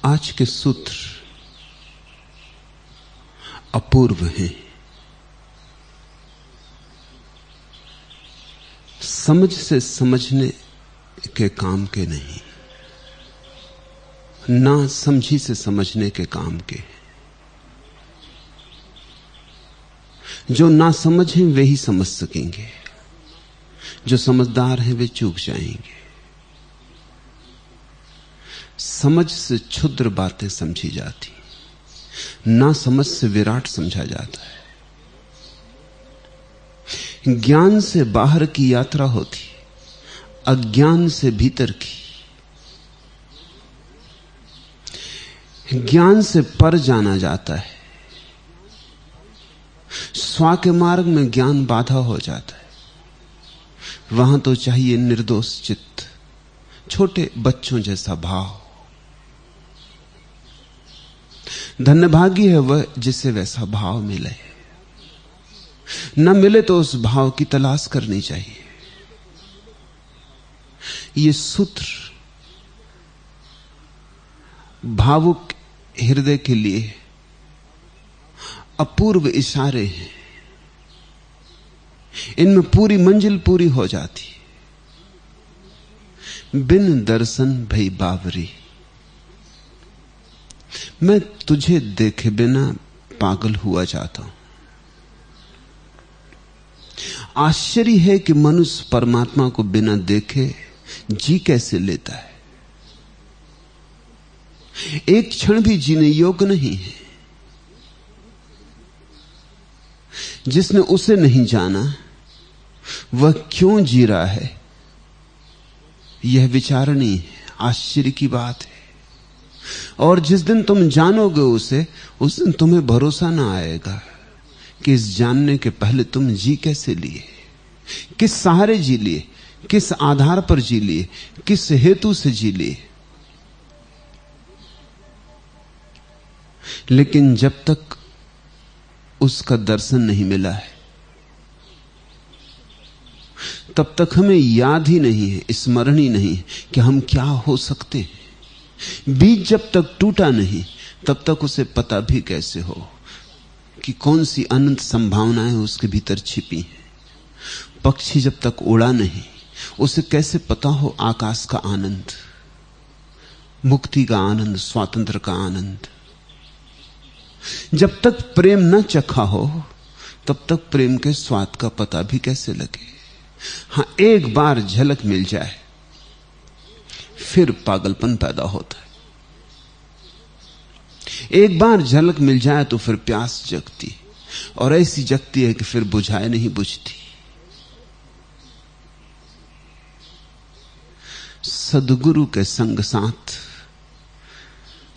आज के सूत्र अपूर्व हैं। समझ से समझने के काम के नहीं, ना समझी से समझने के काम के। जो ना समझें वे ही समझ सकेंगे, जो समझदार हैं वे चूक जाएंगे। समझ से क्षुद्र बातें समझी जाती, ना समझ से विराट समझा जाता है। ज्ञान से बाहर की यात्रा होती, अज्ञान से भीतर की। ज्ञान से पर जाना जाता है, स्वा के मार्ग में ज्ञान बाधा हो जाता है। वहां तो चाहिए निर्दोष चित्त, छोटे बच्चों जैसा भाव। धन्यभागी है वह जिसे वैसा भाव मिले, न मिले तो उस भाव की तलाश करनी चाहिए। ये सूत्र भावुक हृदय के लिए अपूर्व इशारे हैं। इनमें पूरी मंजिल पूरी हो जाती। बिन दर्शन भई बावरी, मैं तुझे देखे बिना पागल हुआ जाता हूं। आश्चर्य है कि मनुष्य परमात्मा को बिना देखे जी कैसे लेता है। एक क्षण भी जीने योग्य नहीं है। जिसने उसे नहीं जाना वह क्यों जी रहा है, यह विचारणीय है, आश्चर्य की बात है। और जिस दिन तुम जानोगे उसे, उस दिन तुम्हें भरोसा ना आएगा कि इस जानने के पहले तुम जी कैसे लिए, किस सहारे जी लिए, किस आधार पर जी लिए, किस हेतु से जी लिए। लेकिन जब तक उसका दर्शन नहीं मिला है, तब तक हमें याद ही नहीं है, स्मरण ही नहीं है कि हम क्या हो सकते हैं। बीज जब तक टूटा नहीं, तब तक उसे पता भी कैसे हो कि कौन सी अनंत संभावनाएं उसके भीतर छिपी हैं। पक्षी जब तक उड़ा नहीं, उसे कैसे पता हो आकाश का आनंद, मुक्ति का आनंद, स्वातंत्र का आनंद। जब तक प्रेम न चखा हो, तब तक प्रेम के स्वाद का पता भी कैसे लगे। हां, एक बार झलक मिल जाए फिर पागलपन पैदा होता है। एक बार झलक मिल जाए तो फिर प्यास जगती, और ऐसी जगती है कि फिर बुझाए नहीं बुझती। सदगुरु के संग साथ,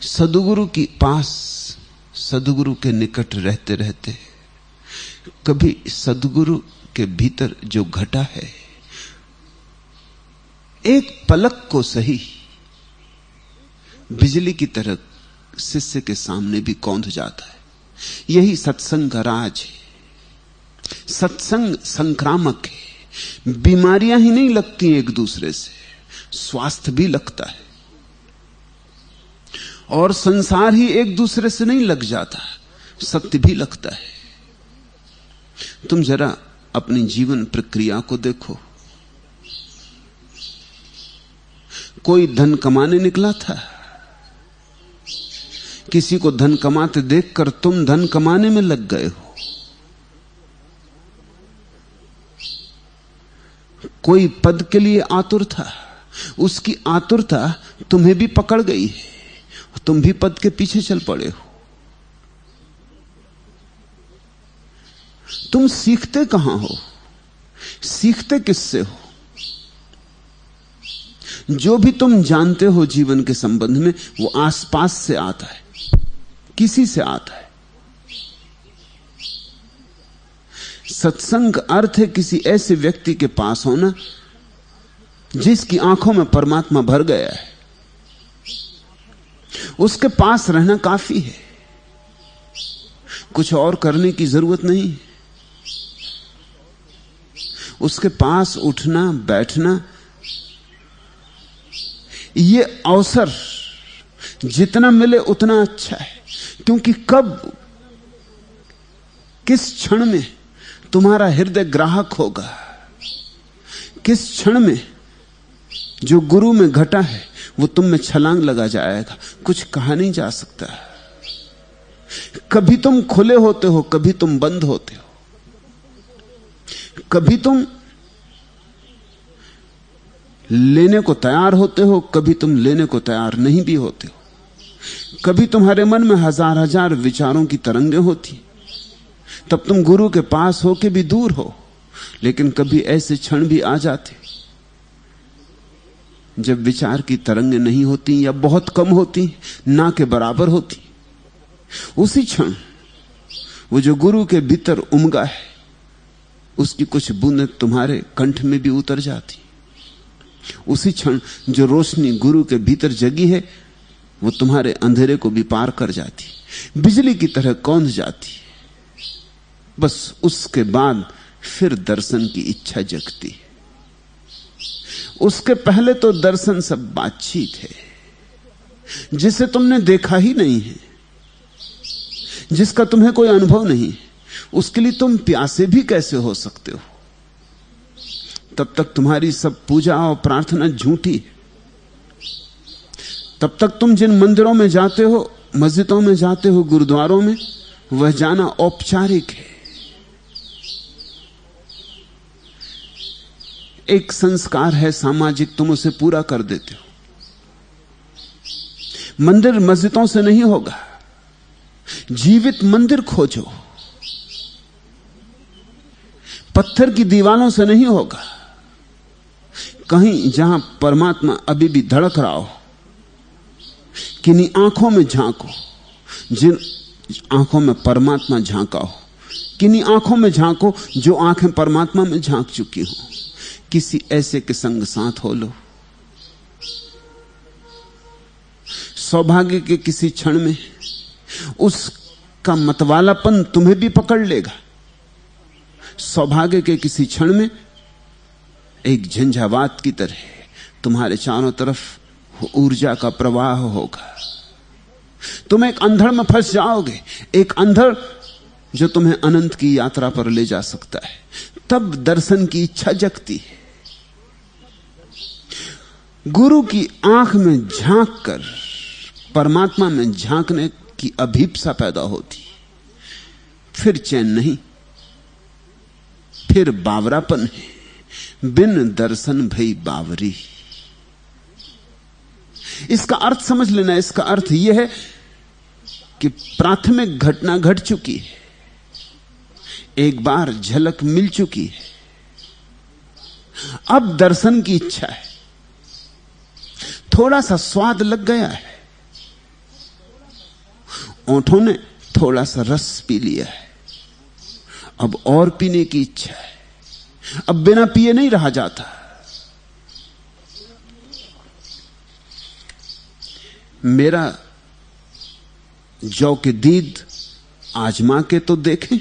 सदगुरु की पास, सदगुरु के निकट रहते रहते कभी सदगुरु के भीतर जो घटा है, एक पलक को सही बिजली की तरह शिष्य के सामने भी कौंध जाता है। यही सत्संग का राज है। सत्संग संक्रामक है। बीमारियां ही नहीं लगती एक दूसरे से, स्वास्थ्य भी लगता है। और संसार ही एक दूसरे से नहीं लग जाता, सत्य भी लगता है। तुम जरा अपनी जीवन प्रक्रिया को देखो। कोई धन कमाने निकला था, किसी को धन कमाते देखकर तुम धन कमाने में लग गए हो। कोई पद के लिए आतुर था, उसकी आतुरता तुम्हें भी पकड़ गई है, तुम भी पद के पीछे चल पड़े हो। तुम सीखते कहां हो, सीखते किससे हो? जो भी तुम जानते हो जीवन के संबंध में, वो आसपास से आता है, किसी से आता है। सत्संग अर्थ है किसी ऐसे व्यक्ति के पास होना जिसकी आंखों में परमात्मा भर गया है। उसके पास रहना काफी है, कुछ और करने की जरूरत नहीं। उसके पास उठना बैठना, ये अवसर जितना मिले उतना अच्छा है, क्योंकि कब किस क्षण में तुम्हारा हृदय ग्राहक होगा, किस क्षण में जो गुरु में घटा है वो तुम में छलांग लगा जाएगा, कुछ कहा नहीं जा सकता। कभी तुम खुले होते हो, कभी तुम बंद होते हो, कभी तुम लेने को तैयार होते हो, कभी तुम लेने को तैयार नहीं भी होते हो। कभी तुम्हारे मन में हजार हजार विचारों की तरंगें होती, तब तुम गुरु के पास हो के भी दूर हो। लेकिन कभी ऐसे क्षण भी आ जाते जब विचार की तरंगें नहीं होती या बहुत कम होती, ना के बराबर होती। उसी क्षण वो जो गुरु के भीतर उमगा है उसकी कुछ बूंदें तुम्हारे कंठ में भी उतर जाती। उसी क्षण जो रोशनी गुरु के भीतर जगी है वो तुम्हारे अंधेरे को भी पार कर जाती, बिजली की तरह कौंध जाती है। बस उसके बाद फिर दर्शन की इच्छा जगती है। उसके पहले तो दर्शन सब बातचीत है, जिसे तुमने देखा ही नहीं है, जिसका तुम्हें कोई अनुभव नहीं, उसके लिए तुम प्यासे भी कैसे हो सकते हो? तब तक तुम्हारी सब पूजा और प्रार्थना झूठी है। तब तक तुम जिन मंदिरों में जाते हो, मस्जिदों में जाते हो, गुरुद्वारों में, वह जाना औपचारिक है, एक संस्कार है सामाजिक, तुम उसे पूरा कर देते हो। मंदिर मस्जिदों से नहीं होगा, जीवित मंदिर खोजो। पत्थर की दीवारों से नहीं होगा, कहीं जहां परमात्मा अभी भी धड़क रहा हो। किन्हीं आंखों में झांको, जिन आंखों में परमात्मा झांका हो। किन्हीं आंखों में झांको जो आंखें परमात्मा में झांक चुकी हो। किसी ऐसे के संग साथ हो लो। सौभाग्य के किसी क्षण में उसका मतवालापन तुम्हें भी पकड़ लेगा। सौभाग्य के किसी क्षण में एक झंझावात की तरह तुम्हारे चारों तरफ ऊर्जा का प्रवाह होगा। तुम एक अंधड़ में फंस जाओगे, एक अंधड़ जो तुम्हें अनंत की यात्रा पर ले जा सकता है। तब दर्शन की इच्छा जगती है। गुरु की आंख में झांक कर परमात्मा में झांकने की अभीप्सा पैदा होती। फिर चैन नहीं, फिर बावरापन है। बिन दर्शन भई बावरी। इसका अर्थ समझ लेना। इसका अर्थ यह है कि प्राथमिक घटना घट चुकी है, एक बार झलक मिल चुकी है, अब दर्शन की इच्छा है। थोड़ा सा स्वाद लग गया है, ओंठों ने थोड़ा सा रस पी लिया है, अब और पीने की इच्छा है। अब बिना पिए नहीं रहा जाता। मेरा जौ के दीद आजमा के तो देखें,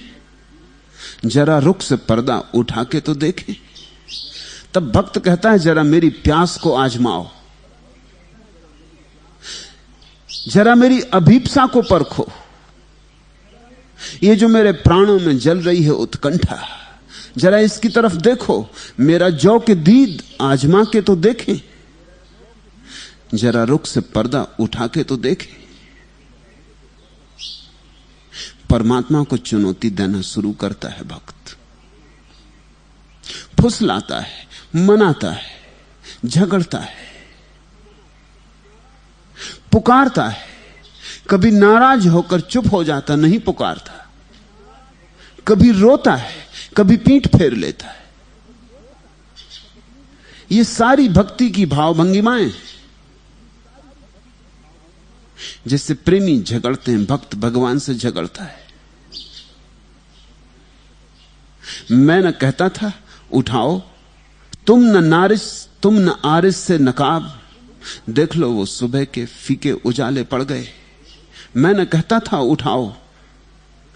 जरा रुख से पर्दा उठा के तो देखें। तब भक्त कहता है जरा मेरी प्यास को आजमाओ, जरा मेरी अभीप्सा को परखो। ये जो मेरे प्राणों में जल रही है उत्कंठा, जरा इसकी तरफ देखो। मेरा जौ के दीद आजमा के तो देखें, जरा रुख से पर्दा उठा के तो देखें। परमात्मा को चुनौती देना शुरू करता है भक्त। फुसलाता है, मनाता है, झगड़ता है, पुकारता है। कभी नाराज होकर चुप हो जाता, नहीं पुकारता। कभी रोता है, कभी पीठ फेर लेता है। ये सारी भक्ति की भावभंगिमाएं। जिससे प्रेमी झगड़ते हैं, भक्त भगवान से झगड़ता है। मैं न कहता था उठाओ, तुम न आरिस से नकाब, देख लो वो सुबह के फीके उजाले पड़ गए। मैं न कहता था उठाओ,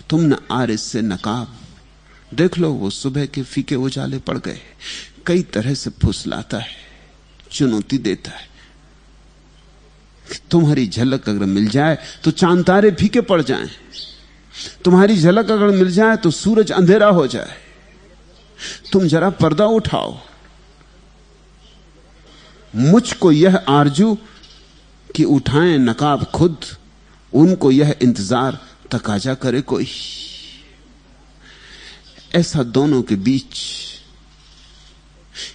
तुम न आरिस से नकाब, देख लो वो सुबह के फीके उजाले पड़ गए। कई तरह से फुसलाता है, चुनौती देता है। तुम्हारी झलक अगर मिल जाए तो चांद तारे फीके पड़ जाएं, तुम्हारी झलक अगर मिल जाए तो सूरज अंधेरा हो जाए। तुम जरा पर्दा उठाओ। मुझको यह आरजू कि उठाएं नकाब खुद, उनको यह इंतजार तकाजा करे कोई। ऐसा दोनों के बीच,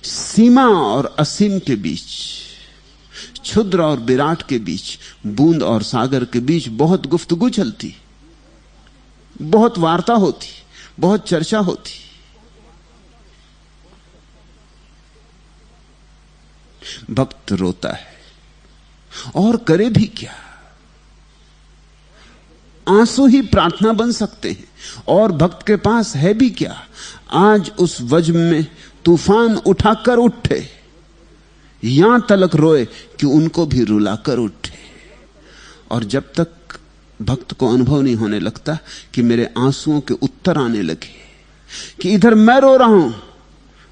सीमा और असीम के बीच, क्षुद्र और विराट के बीच, बूंद और सागर के बीच बहुत गुफ्तगू चलती, बहुत वार्ता होती, बहुत चर्चा होती। भक्त रोता है और करे भी क्या? आंसू ही प्रार्थना बन सकते हैं, और भक्त के पास है भी क्या? आज उस वज्र में तूफान उठाकर उठे, यहां तलक रोए कि उनको भी रुलाकर उठे। और जब तक भक्त को अनुभव नहीं होने लगता कि मेरे आंसुओं के उत्तर आने लगे, कि इधर मैं रो रहा हूं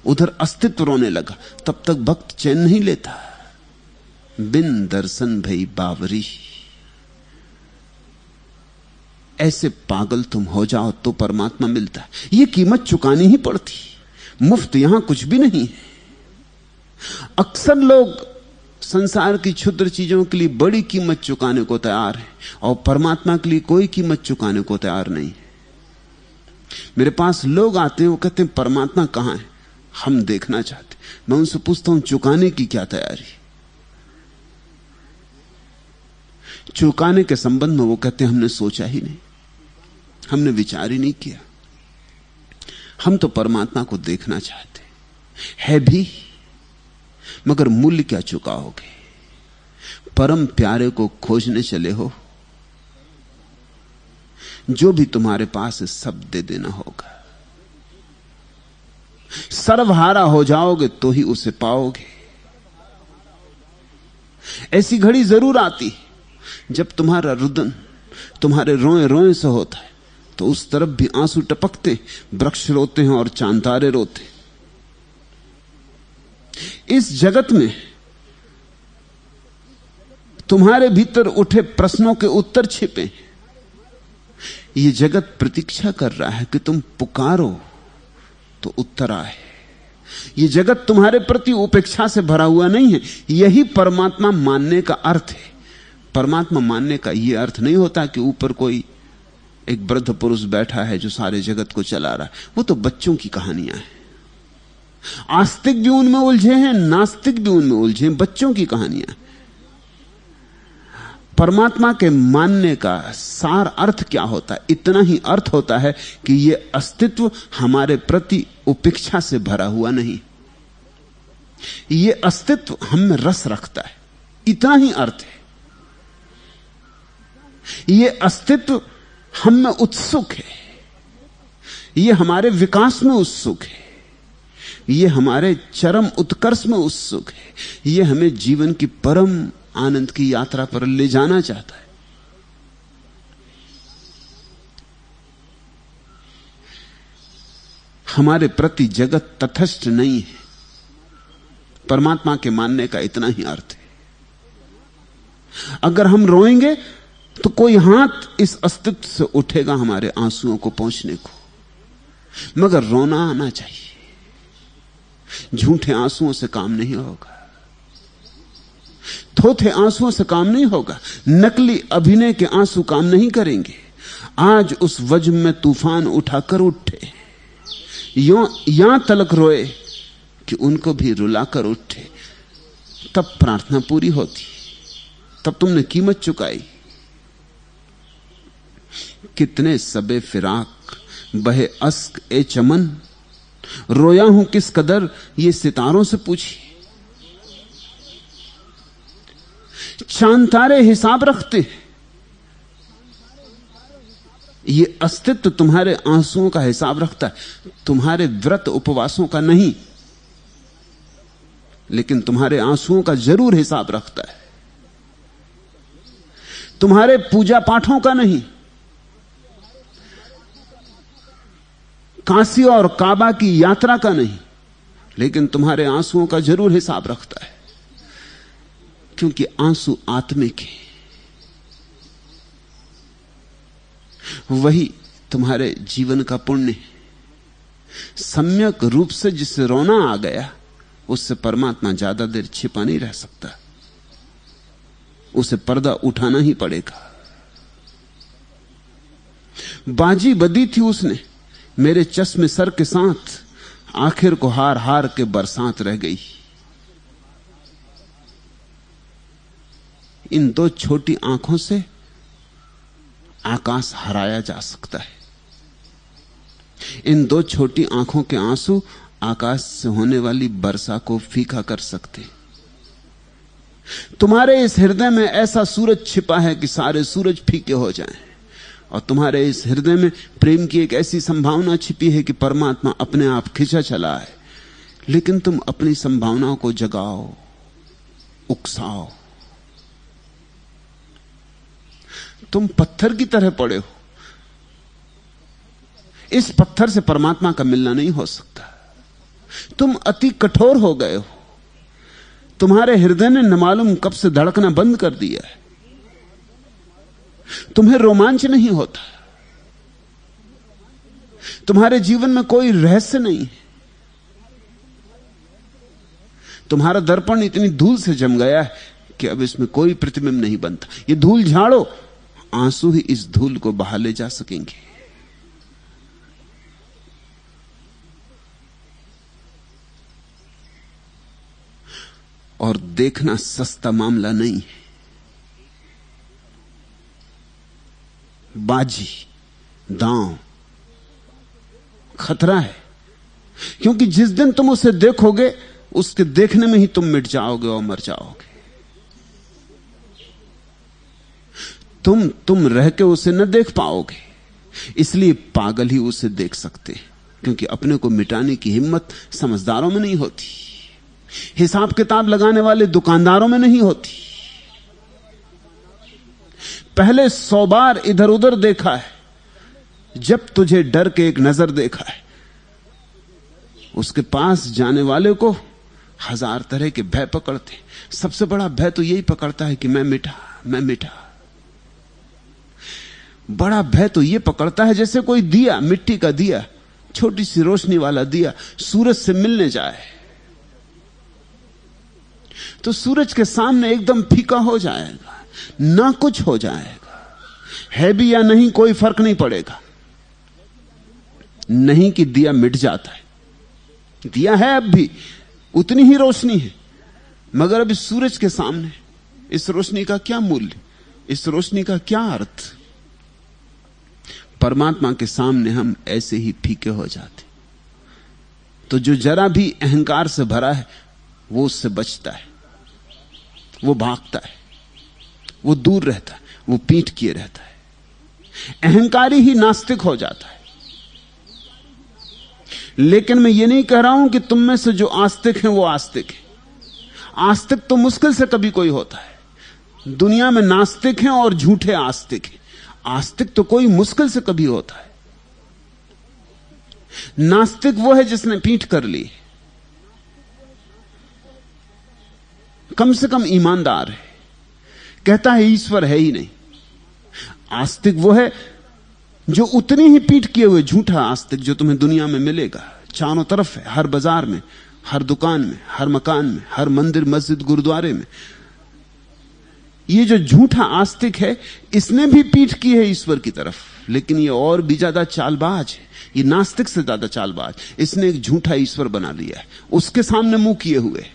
उधर अस्तित्व रोने लगा, तब तक भक्त चैन नहीं लेता। बिन दर्शन भई बावरी, ऐसे पागल तुम हो जाओ तो परमात्मा मिलता है। यह कीमत चुकानी ही पड़ती, मुफ्त यहां कुछ भी नहीं है। अक्सर लोग संसार की क्षुद्र चीजों के लिए बड़ी कीमत चुकाने को तैयार हैं, और परमात्मा के लिए कोई कीमत चुकाने को तैयार नहीं है। मेरे पास लोग आते हैं, वो कहते हैं परमात्मा कहां है, हम देखना चाहते। मैं उनसे पूछता हूं चुकाने की क्या तैयारी? चुकाने के संबंध में वो कहते हैं हमने सोचा ही नहीं, हमने विचार ही नहीं किया। हम तो परमात्मा को देखना चाहते है भी, मगर मूल्य क्या चुकाओगे? परम प्यारे को खोजने चले हो, जो भी तुम्हारे पास है सब दे देना होगा। सर्वहारा हो जाओगे तो ही उसे पाओगे। ऐसी घड़ी जरूर आती जब तुम्हारा रुदन तुम्हारे रोए रोए से होता है, तो उस तरफ भी आंसू टपकते, वृक्ष रोते हैं और चांद तारे रोते। इस जगत में तुम्हारे भीतर उठे प्रश्नों के उत्तर छिपे। यह जगत प्रतीक्षा कर रहा है कि तुम पुकारो तो उत्तर आए। यह जगत तुम्हारे प्रति उपेक्षा से भरा हुआ नहीं है। यही परमात्मा मानने का अर्थ है। परमात्मा मानने का यह अर्थ नहीं होता कि ऊपर कोई एक वृद्ध पुरुष बैठा है जो सारे जगत को चला रहा है। वो तो बच्चों की कहानियां हैं। आस्तिक भी उनमें उलझे हैं, नास्तिक भी उनमें उलझे हैं, बच्चों की कहानियां। परमात्मा के मानने का सार अर्थ क्या होता है? इतना ही अर्थ होता है कि यह अस्तित्व हमारे प्रति उपेक्षा से भरा हुआ नहीं, यह अस्तित्व हम में रस रखता है। इतना ही अर्थ है। यह अस्तित्व हम में उत्सुक है, यह हमारे विकास में उत्सुक है, यह हमारे चरम उत्कर्ष में उत्सुक है, यह हमें जीवन की परम आनंद की यात्रा पर ले जाना चाहता है। हमारे प्रति जगत तटस्थ नहीं है। परमात्मा के मानने का इतना ही अर्थ है। अगर हम रोएंगे तो कोई हाथ इस अस्तित्व से उठेगा हमारे आंसुओं को पहुंचने को, मगर रोना आना चाहिए। झूठे आंसुओं से काम नहीं होगा, थोथे आंसुओं से काम नहीं होगा, नकली अभिनय के आंसू काम नहीं करेंगे। आज उस वज्र में तूफान उठाकर उठे, यहां तलक रोए कि उनको भी रुलाकर उठे। तब प्रार्थना पूरी होती, तब तुमने कीमत चुकाई। कितने सबे फिराक बहे अस्क ए चमन, रोया हूं किस कदर ये सितारों से पूछी। चांद तारे हिसाब रखते, ये अस्तित्व तुम्हारे आंसुओं का हिसाब रखता है, तुम्हारे व्रत उपवासों का नहीं, लेकिन तुम्हारे आंसुओं का जरूर हिसाब रखता है। तुम्हारे पूजा पाठों का नहीं, काशी और काबा की यात्रा का नहीं, लेकिन तुम्हारे आंसुओं का जरूर हिसाब रखता है। क्योंकि आंसू आत्मिक है। वही तुम्हारे जीवन का पुण्य है। सम्यक रूप से जिससे रोना आ गया, उससे परमात्मा ज्यादा देर छिपा नहीं रह सकता, उसे पर्दा उठाना ही पड़ेगा। बाजी बदी थी उसने मेरे चश्मे सर के साथ, आखिर को हार हार के बरसात रह गई। इन दो छोटी आंखों से आकाश हराया जा सकता है। इन दो छोटी आंखों के आंसू आकाश से होने वाली वर्षा को फीका कर सकते। तुम्हारे इस हृदय में ऐसा सूरज छिपा है कि सारे सूरज फीके हो जाएं, और तुम्हारे इस हृदय में प्रेम की एक ऐसी संभावना छिपी है कि परमात्मा अपने आप खिंचा चला है। लेकिन तुम अपनी संभावनाओं को जगाओ, उकसाओ। तुम पत्थर की तरह पड़े हो। इस पत्थर से परमात्मा का मिलना नहीं हो सकता। तुम अति कठोर हो गए हो। तुम्हारे हृदय ने न मालूम कब से धड़कना बंद कर दिया है। तुम्हें रोमांच नहीं होता। तुम्हारे जीवन में कोई रहस्य नहीं है। तुम्हारा दर्पण इतनी धूल से जम गया है कि अब इसमें कोई प्रतिबिंब नहीं बनता। ये धूल झाड़ो, आंसू ही इस धूल को बहा ले जा सकेंगे। और देखना सस्ता मामला नहीं है। बाजी, दांव, खतरा है। क्योंकि जिस दिन तुम उसे देखोगे, उसके देखने में ही तुम मिट जाओगे और मर जाओगे। तुम रह के उसे न देख पाओगे। इसलिए पागल ही उसे देख सकते हैं, क्योंकि अपने को मिटाने की हिम्मत समझदारों में नहीं होती, हिसाब किताब लगाने वाले दुकानदारों में नहीं होती। पहले 100 बार इधर उधर देखा है, जब तुझे डर के एक नजर देखा है। उसके पास जाने वाले को 1000 तरह के भय पकड़ते। सबसे बड़ा भय तो यही पकड़ता है कि मैं मिटा। बड़ा भय तो यह पकड़ता है जैसे कोई दिया, मिट्टी का दिया, छोटी सी रोशनी वाला दिया सूरज से मिलने जाए तो सूरज के सामने एकदम फीका हो जाएगा, ना कुछ हो जाएगा। है भी या नहीं कोई फर्क नहीं पड़ेगा। नहीं कि दिया मिट जाता है, दिया है अब भी, उतनी ही रोशनी है, मगर अब इस सूरज के सामने इस रोशनी का क्या मूल्य, इस रोशनी का क्या अर्थ। परमात्मा के सामने हम ऐसे ही फीके हो जाते। तो जो जरा भी अहंकार से भरा है वो उससे बचता है, वो भागता है, वो दूर रहता है, वो पीठ किए रहता है। अहंकारी ही नास्तिक हो जाता है। लेकिन मैं ये नहीं कह रहा हूं कि तुम में से जो आस्तिक हैं वो आस्तिक हैं। आस्तिक तो मुश्किल से कभी कोई होता है। दुनिया में नास्तिक हैं और झूठे आस्तिक हैं। आस्तिक तो कोई मुश्किल से कभी होता है। नास्तिक वो है जिसने पीठ कर ली, कम से कम ईमानदार है, कहता है ईश्वर है ही नहीं। आस्तिक वो है जो उतनी ही पीठ किए हुए झूठा आस्तिक जो तुम्हें दुनिया में मिलेगा, चारों तरफ है, हर बाजार में, हर दुकान में, हर मकान में, हर मंदिर मस्जिद गुरुद्वारे में। ये जो झूठा आस्तिक है इसने भी पीठ की है ईश्वर की तरफ, लेकिन ये और भी ज्यादा चालबाज है। ये नास्तिक से ज्यादा चालबाज। इसने एक झूठा ईश्वर बना लिया है, उसके सामने मुंह किए हुए,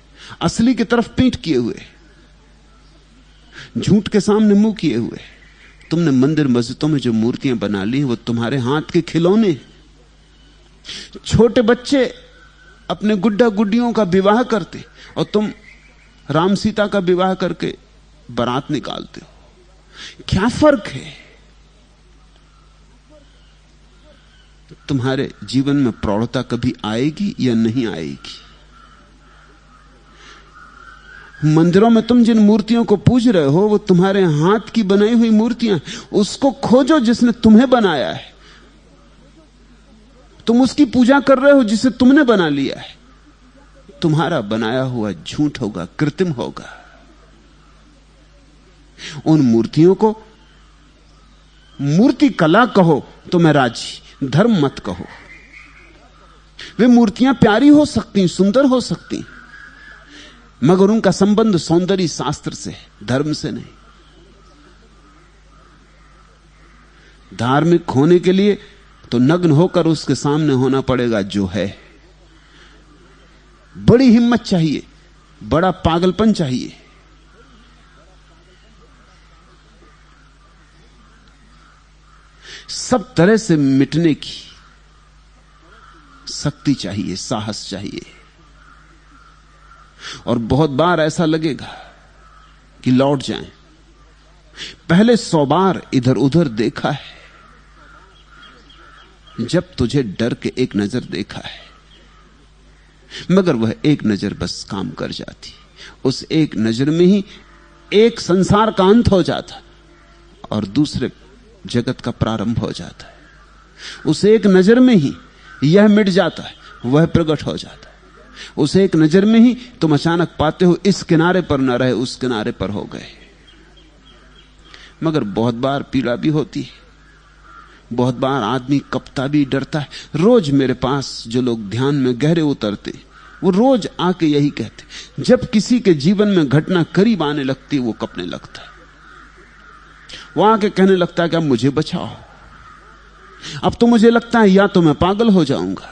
असली की तरफ पीठ किए हुए, झूठ के सामने मुंह किए हुए। तुमने मंदिर मस्जिदों में जो मूर्तियां बना ली वो तुम्हारे हाथ के खिलौने। छोटे बच्चे अपने गुड्डा गुड्डियों का विवाह करते और तुम राम सीता का विवाह करके बारात निकालते हो। क्या फर्क है? तुम्हारे जीवन में प्रौढ़ता कभी आएगी या नहीं आएगी? मंदिरों में तुम जिन मूर्तियों को पूज रहे हो वो तुम्हारे हाथ की बनाई हुई मूर्तियां। उसको खोजो जिसने तुम्हें बनाया है। तुम उसकी पूजा कर रहे हो जिसे तुमने बना लिया है। तुम्हारा बनाया हुआ झूठ होगा, कृत्रिम होगा। उन मूर्तियों को मूर्ति कला कहो तो मैं राजी, धर्म मत कहो। वे मूर्तियां प्यारी हो सकती, सुंदर हो सकती, मगर उनका संबंध सौंदर्य शास्त्र से, धर्म से नहीं। धार्मिक होने के लिए तो नग्न होकर उसके सामने होना पड़ेगा जो है। बड़ी हिम्मत चाहिए, बड़ा पागलपन चाहिए। सब तरह से मिटने की शक्ति चाहिए, साहस चाहिए। और बहुत बार ऐसा लगेगा कि लौट जाएं। पहले 100 बार इधर उधर देखा है जब तुझे डर के एक नजर देखा है, मगर वह एक नजर बस काम कर जाती। उस एक नजर में ही एक संसार का अंत हो जाता और दूसरे जगत का प्रारंभ हो जाता है। उस एक नजर में ही यह मिट जाता है, वह प्रकट हो जाता है। उस एक नजर में ही तुम अचानक पाते हो इस किनारे पर न रहे, उस किनारे पर हो गए। मगर बहुत बार पीड़ा भी होती है, बहुत बार आदमी कपता भी, डरता है। रोज मेरे पास जो लोग ध्यान में गहरे उतरते, वो रोज आके यही कहते, जब किसी के जीवन में घटना करीब आने लगती वो कपने लगता है। वो आके कहने लगता है कि अब मुझे बचाओ। अब तो मुझे लगता है या तो मैं पागल हो जाऊंगा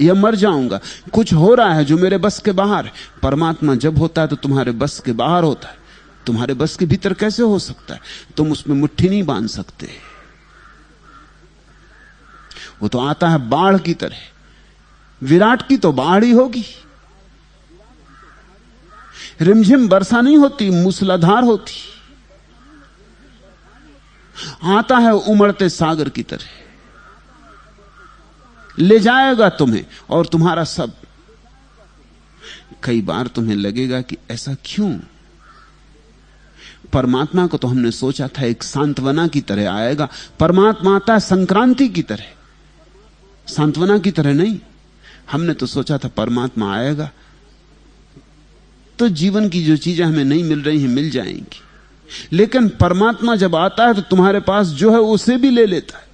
या मर जाऊंगा। कुछ हो रहा है जो मेरे बस के बाहर है। परमात्मा जब होता है तो तुम्हारे बस के बाहर होता है। तुम्हारे बस के भीतर कैसे हो सकता है? तुम उसमें मुट्ठी नहीं बांध सकते। वो तो आता है बाढ़ की तरह। विराट की तो बाढ़ ही होगी। रिमझिम वर्षा नहीं होती, मूसलाधार होती। आता है उमड़ते सागर की तरह, ले जाएगा तुम्हें और तुम्हारा सब। कई बार तुम्हें लगेगा कि ऐसा क्यों? परमात्मा को तो हमने सोचा था एक सांत्वना की तरह आएगा। परमात्मा आता है संक्रांति की तरह, सांत्वना की तरह नहीं। हमने तो सोचा था परमात्मा आएगा तो जीवन की जो चीजें हमें नहीं मिल रही हैं मिल जाएंगी। लेकिन परमात्मा जब आता है तो तुम्हारे पास जो है उसे भी ले लेता है,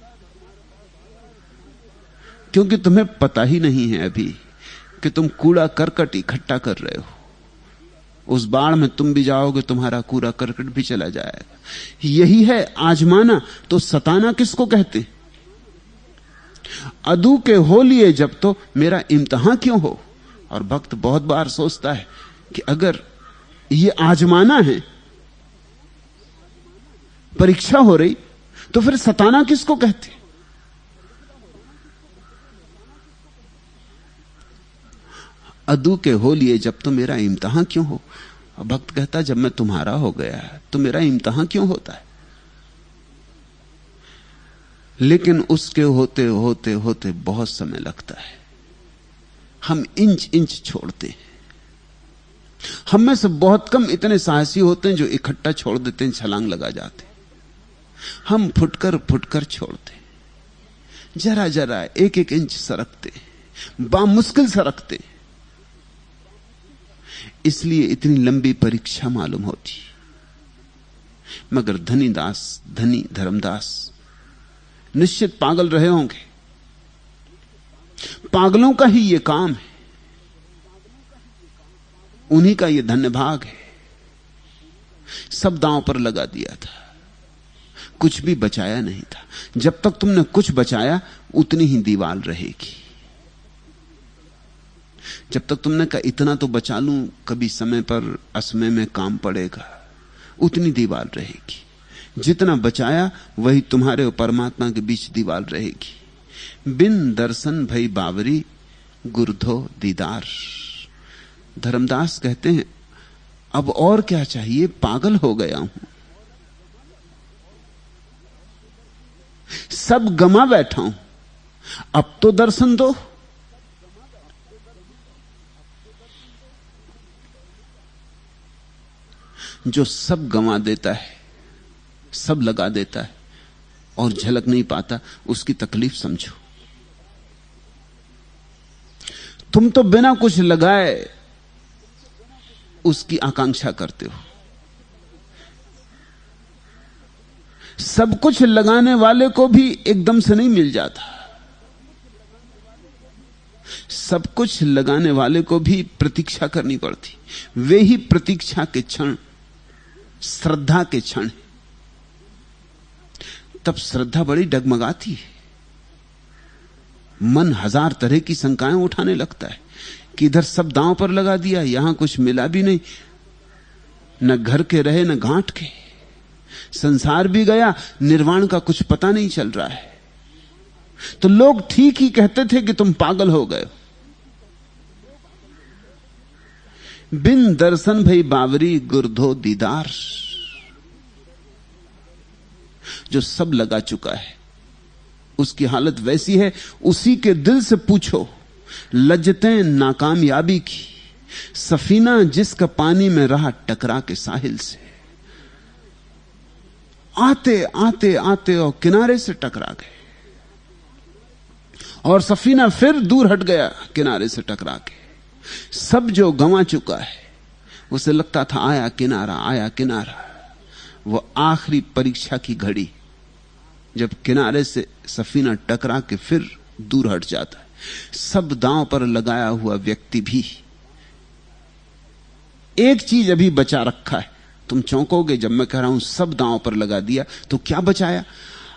क्योंकि तुम्हें पता ही नहीं है अभी कि तुम कूड़ा करकट इकट्ठा कर रहे हो। उस बाढ़ में तुम भी जाओगे, तुम्हारा कूड़ा करकट भी चला जाएगा। यही है आजमाना। तो सताना किसको कहते? अदू के हो लिए जब तो मेरा इम्तिहान क्यों हो। और भक्त बहुत बार सोचता है कि अगर ये आजमाना है, परीक्षा हो रही, तो फिर सताना किसको कहते? अदू के हो लिए जब तो मेरा इम्तिहान क्यों हो। और भक्त कहता जब मैं तुम्हारा हो गया तो मेरा इम्तिहान क्यों होता है। लेकिन उसके होते होते होते बहुत समय लगता है। हम इंच इंच छोड़ते हैं। हम में से बहुत कम इतने साहसी होते हैं जो इकट्ठा छोड़ देते हैं, छलांग लगा जाते हैं। हम फुटकर फुटकर छोड़ते हैं, जरा जरा एक एक इंच सरकते, बामुश्किल सरकते। इसलिए इतनी लंबी परीक्षा मालूम होती। मगर धनी धर्मदास निश्चित पागल रहे होंगे। पागलों का ही यह काम है, उन्हीं का यह धन्य भाग है। सब दांव पर लगा दिया था, कुछ भी बचाया नहीं था। जब तक तुमने कुछ बचाया उतनी ही दीवार रहेगी। जब तक तुमने कहा इतना तो बचा लूं, कभी समय पर असमय में काम पड़ेगा, उतनी दीवार रहेगी। जितना बचाया वही तुम्हारे और परमात्मा के बीच दीवार रहेगी। बिन दर्शन भई बावरी गुरधो दीदार। धर्मदास कहते हैं अब और क्या चाहिए, पागल हो गया हूं, सब गमा बैठा हूं, अब तो दर्शन दो। जो सब गंवा देता है, सब लगा देता है और झलक नहीं पाता, उसकी तकलीफ समझो। तुम तो बिना कुछ लगाए उसकी आकांक्षा करते हो। सब कुछ लगाने वाले को भी एकदम से नहीं मिल जाता। सब कुछ लगाने वाले को भी प्रतीक्षा करनी पड़ती। वे ही प्रतीक्षा के क्षण श्रद्धा के क्षण। तब श्रद्धा बड़ी डगमगाती है। मन हजार तरह की शंकाएं उठाने लगता है कि इधर सब दांव पर लगा दिया, यहां कुछ मिला भी नहीं, न घर के रहे न गांठ के, संसार भी गया, निर्वाण का कुछ पता नहीं चल रहा है। तो लोग ठीक ही कहते थे कि तुम पागल हो गए। बिन दर्शन भई बावरी गुरधो दीदार। जो सब लगा चुका है उसकी हालत वैसी है। उसी के दिल से पूछो, लज्जतें नाकामयाबी की, सफीना जिसका पानी में रहा टकरा के साहिल से। आते आते आते और किनारे से टकरा गए, और सफीना फिर दूर हट गया किनारे से टकरा के। सब जो गंवा चुका है उसे लगता था आया किनारा, आया किनारा। वो आखिरी परीक्षा की घड़ी जब किनारे से सफीना टकरा के फिर दूर हट जाता है। सब दांव पर लगाया हुआ व्यक्ति भी एक चीज अभी बचा रखा है। तुम चौंकोगे जब मैं कह रहा हूं सब दांव पर लगा दिया, तो क्या बचाया?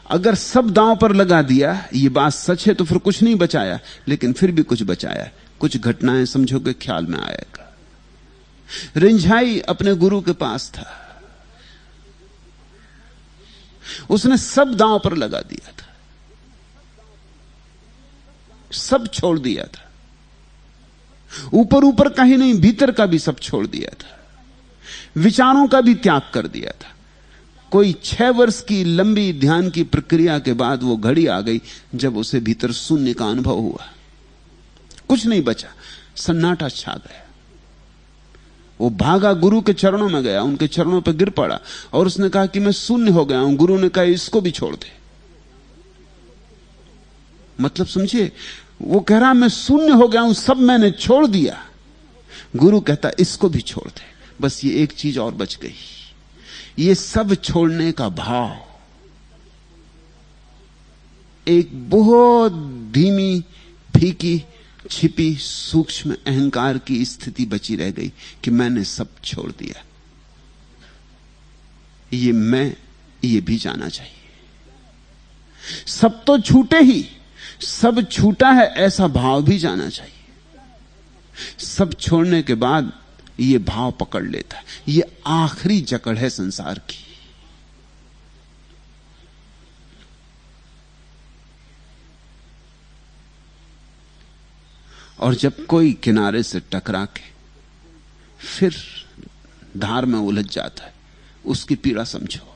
अगर सब दांव पर लगा दिया, ये बात सच है, तो फिर कुछ नहीं बचाया, लेकिन फिर भी कुछ बचाया। कुछ घटनाएं समझोगे ख्याल में आएगा। रिंझाई अपने गुरु के पास था, उसने सब दांव पर लगा दिया था, सब छोड़ दिया था। ऊपर ऊपर का ही नहीं, भीतर का भी सब छोड़ दिया था। विचारों का भी त्याग कर दिया था। कोई 6 वर्ष की लंबी ध्यान की प्रक्रिया के बाद वो घड़ी आ गई जब उसे भीतर शून्य का अनुभव हुआ। कुछ नहीं बचा, सन्नाटा छा गया। वो भागा गुरु के चरणों में गया, उनके चरणों पर गिर पड़ा और उसने कहा कि मैं शून्य हो गया हूं। गुरु ने कहा इसको भी छोड़ दे। मतलब समझिए, वो कह रहा मैं शून्य हो गया हूं, सब मैंने छोड़ दिया। गुरु कहता इसको भी छोड़ दे, बस ये एक चीज और बच गई। ये सब छोड़ने का भाव, एक बहुत धीमी, फीकी, छिपी, सूक्ष्म अहंकार की स्थिति बची रह गई कि मैंने सब छोड़ दिया। ये मैं, ये भी जाना चाहिए। सब तो छूटे ही, सब छूटा है ऐसा भाव भी जाना चाहिए। सब छोड़ने के बाद ये भाव पकड़ लेता है। ये आखिरी जकड़ है संसार की। और जब कोई किनारे से टकरा के फिर धार में उलझ जाता है, उसकी पीड़ा समझो।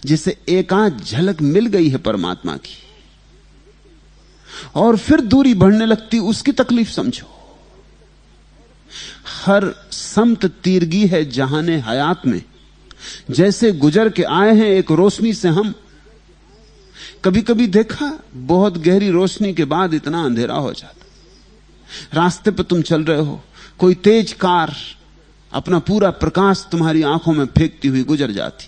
जिसे एकांत झलक मिल गई है परमात्मा की और फिर दूरी बढ़ने लगती, उसकी तकलीफ समझो। हर समत तीरगी है जहाने हयात में, जैसे गुजर के आए हैं एक रोशनी से हम। कभी कभी देखा, बहुत गहरी रोशनी के बाद इतना अंधेरा हो जाता। रास्ते पर तुम चल रहे हो, कोई तेज कार अपना पूरा प्रकाश तुम्हारी आंखों में फेंकती हुई गुजर जाती।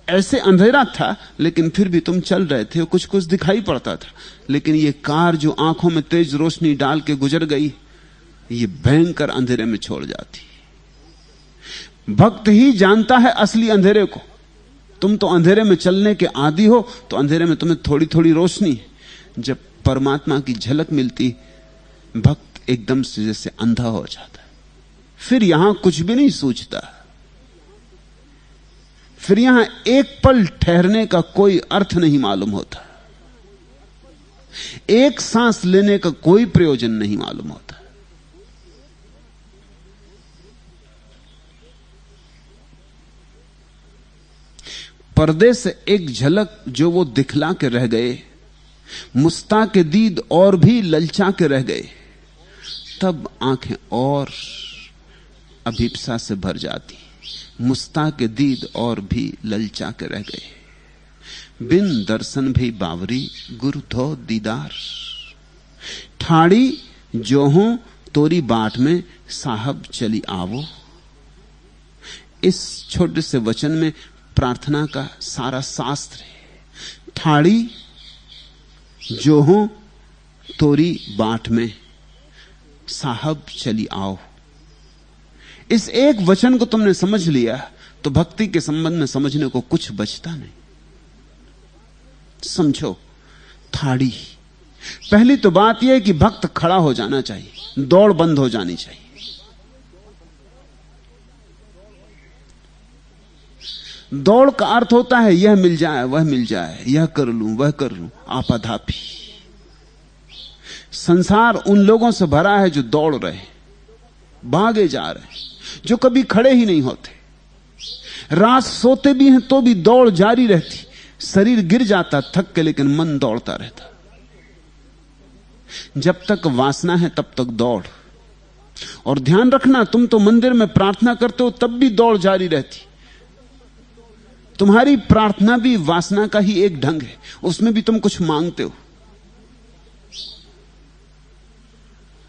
ऐसे अंधेरा था लेकिन फिर भी तुम चल रहे थे, कुछ कुछ दिखाई पड़ता था। लेकिन ये कार जो आंखों में तेज रोशनी डाल के गुजर गई, ये भयंकर अंधेरे में छोड़ जाती। भक्त ही जानता है असली अंधेरे को। तुम तो अंधेरे में चलने के आदी हो, तो अंधेरे में तुम्हें थोड़ी थोड़ी रोशनी है। जब परमात्मा की झलक मिलती, भक्त एकदम से जैसे अंधा हो जाता है। फिर यहां कुछ भी नहीं सूझता, फिर यहां एक पल ठहरने का कोई अर्थ नहीं मालूम होता, एक सांस लेने का कोई प्रयोजन नहीं मालूम होता। पर्दे से एक झलक जो वो दिखला के रह गए, मुस्ताक दीद और भी ललचा के रह गए, तब आंखें और अभिप्सा से भर जाती। मुस्ताक दीद और भी ललचा के रह गए। बिन दर्शन भी बावरी गुरु धो दीदार। ठाड़ी जो हो तोरी बाट में साहब चली आवो। इस छोटे से वचन में प्रार्थना का सारा शास्त्र है। ठाड़ी जो हो तोरी बाट में, साहब चली आओ। इस एक वचन को तुमने समझ लिया तो भक्ति के संबंध में समझने को कुछ बचता नहीं। समझो, थाड़ी। पहली तो बात यह है कि भक्त खड़ा हो जाना चाहिए, दौड़ बंद हो जानी चाहिए। दौड़ का अर्थ होता है यह मिल जाए वह मिल जाए, यह कर लूं वह कर लूं, आपाधापी। संसार उन लोगों से भरा है जो दौड़ रहे, भागे जा रहे, जो कभी खड़े ही नहीं होते। रात सोते भी हैं तो भी दौड़ जारी रहती। शरीर गिर जाता थक के, लेकिन मन दौड़ता रहता। जब तक वासना है तब तक दौड़। और ध्यान रखना, तुम तो मंदिर में प्रार्थना करते हो तब भी दौड़ जारी रहती। तुम्हारी प्रार्थना भी वासना का ही एक ढंग है, उसमें भी तुम कुछ मांगते हो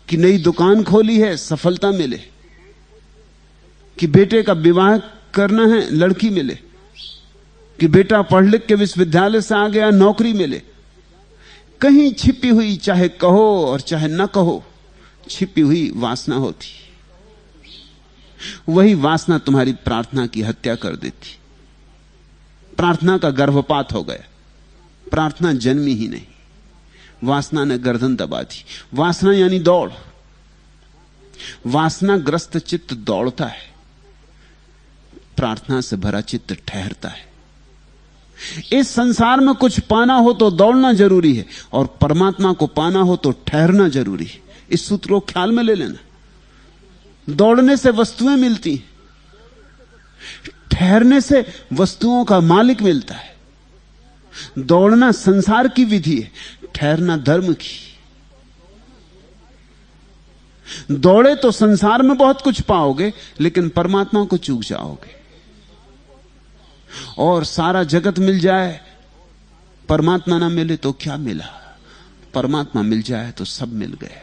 कि नई दुकान खोली है, सफलता मिले, कि बेटे का विवाह करना है, लड़की मिले, कि बेटा पढ़ लिख के विश्वविद्यालय से आ गया, नौकरी मिले। कहीं छिपी हुई, चाहे कहो और चाहे न कहो, छिपी हुई वासना होती। वही वासना तुम्हारी प्रार्थना की हत्या कर देती। प्रार्थना का गर्भपात हो गया, प्रार्थना जन्मी ही नहीं, वासना ने गर्दन दबा दी। वासना यानी दौड़। वासनाग्रस्त चित्त दौड़ता है, प्रार्थना से भरा चित्त ठहरता है। इस संसार में कुछ पाना हो तो दौड़ना जरूरी है, और परमात्मा को पाना हो तो ठहरना जरूरी है। इस सूत्र को ख्याल में ले लेना। दौड़ने से वस्तुएं मिलती हैं, ठहरने से वस्तुओं का मालिक मिलता है। दौड़ना संसार की विधि है, ठहरना धर्म की। दौड़े तो संसार में बहुत कुछ पाओगे, लेकिन परमात्मा को चूक जाओगे। और सारा जगत मिल जाए, परमात्मा ना मिले तो क्या मिला? परमात्मा मिल जाए तो सब मिल गया।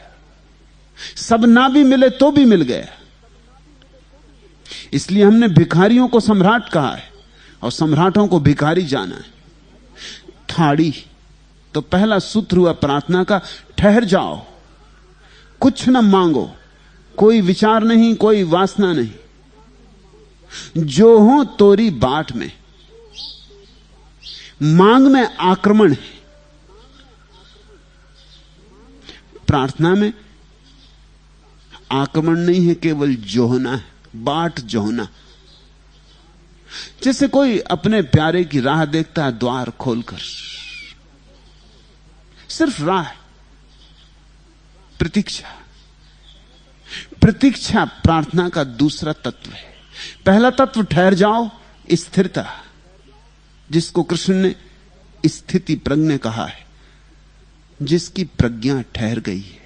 सब ना भी मिले तो भी मिल गया। इसलिए हमने भिखारियों को सम्राट कहा है और सम्राटों को भिखारी जाना है। थाड़ी तो पहला सूत्र हुआ प्रार्थना का, ठहर जाओ, कुछ न मांगो, कोई विचार नहीं, कोई वासना नहीं। जो हो तोरी बाट में। मांग में आक्रमण है, प्रार्थना में आक्रमण नहीं है, केवल जोहना है, बाट जोहना। जैसे कोई अपने प्यारे की राह देखता है द्वार खोलकर, सिर्फ राह, प्रतीक्षा। प्रतीक्षा प्रार्थना का दूसरा तत्व है। पहला तत्व ठहर जाओ, स्थिरता, जिसको कृष्ण ने स्थिति प्रज्ञा कहा है, जिसकी प्रज्ञा ठहर गई है,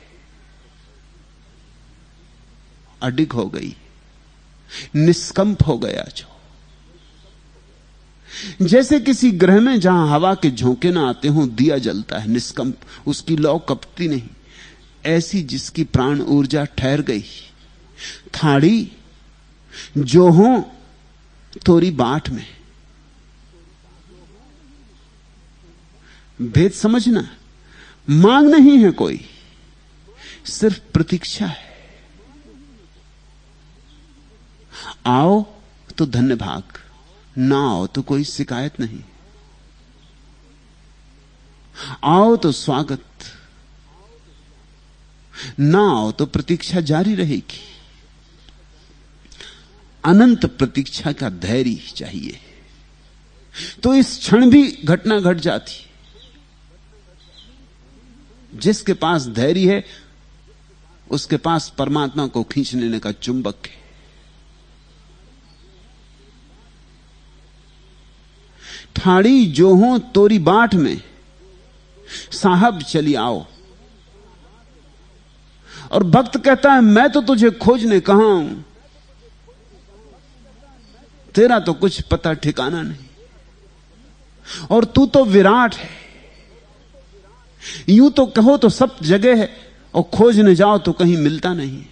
अडिग हो गई, निष्कंप हो गया। जो जैसे किसी ग्रह में जहां हवा के झोंके ना आते हों, दिया जलता है निष्कंप, उसकी लौ कपती नहीं, ऐसी जिसकी प्राण ऊर्जा ठहर गई। थाड़ी जो हो तोरी बाट में। भेद समझना, मांग नहीं है कोई, सिर्फ प्रतीक्षा है। आओ तो धन्य भाग, ना आओ तो कोई शिकायत नहीं। आओ तो स्वागत, ना आओ तो प्रतीक्षा जारी रहेगी। अनंत प्रतीक्षा का धैर्य चाहिए, तो इस क्षण भी घटना घट जाती। जिसके पास धैर्य है, उसके पास परमात्मा को खींच लेने का चुंबक है। ठाड़ी जो हो तोरी बाट में, साहब चली आओ। और भक्त कहता है, मैं तो तुझे खोजने कहां हूं, तेरा तो कुछ पता ठिकाना नहीं, और तू तो विराट है। यूं तो कहो तो सब जगह है, और खोजने जाओ तो कहीं मिलता नहीं।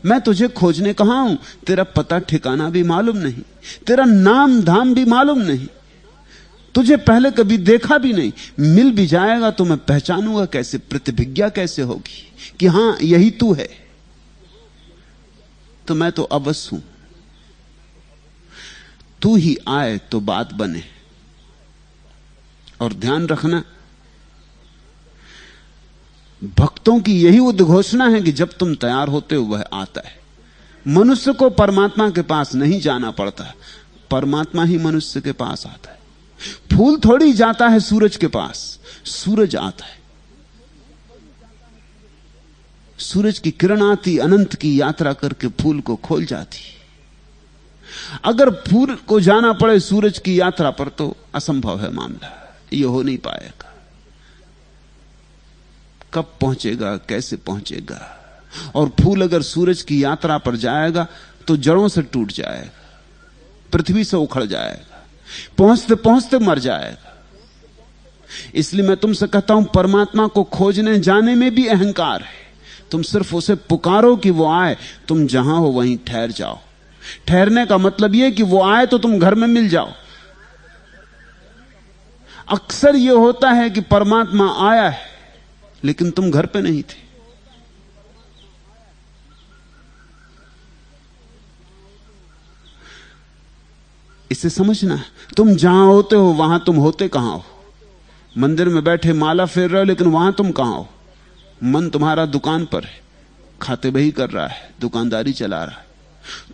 मैं तुझे खोजने कहां हूं? तेरा पता ठिकाना भी मालूम नहीं, तेरा नाम धाम भी मालूम नहीं, तुझे पहले कभी देखा भी नहीं। मिल भी जाएगा तो मैं पहचानूंगा कैसे, प्रतिभिज्ञा कैसे होगी कि हां यही तू है? तो मैं तो अवश्य हूं, तू ही आए तो बात बने। और ध्यान रखना, भक्तों की यही उद्घोषणा है कि जब तुम तैयार होते हो वह आता है। मनुष्य को परमात्मा के पास नहीं जाना पड़ता, परमात्मा ही मनुष्य के पास आता है। फूल थोड़ी जाता है सूरज के पास, सूरज आता है। सूरज की किरण आती, अनंत की यात्रा करके फूल को खोल जाती। अगर फूल को जाना पड़े सूरज की यात्रा पर तो असंभव है मामला, यह हो नहीं पाएगा। कब पहुंचेगा, कैसे पहुंचेगा? और फूल अगर सूरज की यात्रा पर जाएगा तो जड़ों से टूट जाएगा, पृथ्वी से उखड़ जाएगा, पहुंचते पहुंचते मर जाएगा। इसलिए मैं तुमसे कहता हूं, परमात्मा को खोजने जाने में भी अहंकार है। तुम सिर्फ उसे पुकारो कि वो आए, तुम जहां हो वहीं ठहर जाओ। ठहरने का मतलब यह कि वो आए तो तुम घर में मिल जाओ। अक्सर यह होता है कि परमात्मा आया है लेकिन तुम घर पे नहीं थे। इसे समझना, तुम जहां होते हो वहां तुम होते कहां हो? मंदिर में बैठे माला फेर रहे हो लेकिन वहां तुम कहां हो? मन तुम्हारा दुकान पर है, खाते बही कर रहा है, दुकानदारी चला रहा है।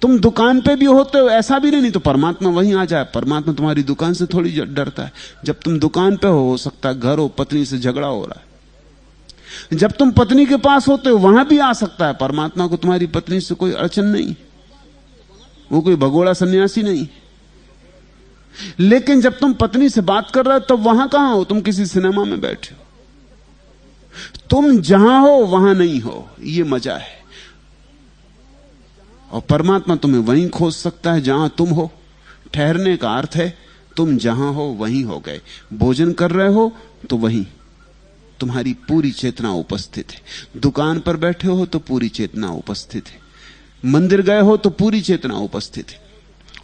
तुम दुकान पे भी होते हो, ऐसा भी नहीं तो परमात्मा वहीं आ जाए। परमात्मा तुम्हारी दुकान से थोड़ी डरता है। जब तुम दुकान पे हो सकता है घर हो, पत्नी से झगड़ा हो रहा है। जब तुम पत्नी के पास होते हो वहां भी आ सकता है। परमात्मा को तुम्हारी पत्नी से कोई अड़चन नहीं, वो कोई भगोड़ा सन्यासी नहीं। लेकिन जब तुम पत्नी से बात कर रहे हो तब वहां कहां हो? तुम किसी सिनेमा में बैठे हो। तुम जहां हो वहां नहीं हो, यह मजा है। और परमात्मा तुम्हें वहीं खोज सकता है जहां तुम हो। ठहरने का अर्थ है तुम जहां हो वहीं हो गए। भोजन कर रहे हो तो वहीं तुम्हारी पूरी चेतना उपस्थित है। दुकान पर बैठे हो तो पूरी चेतना उपस्थित है। मंदिर गए हो तो पूरी चेतना उपस्थित है।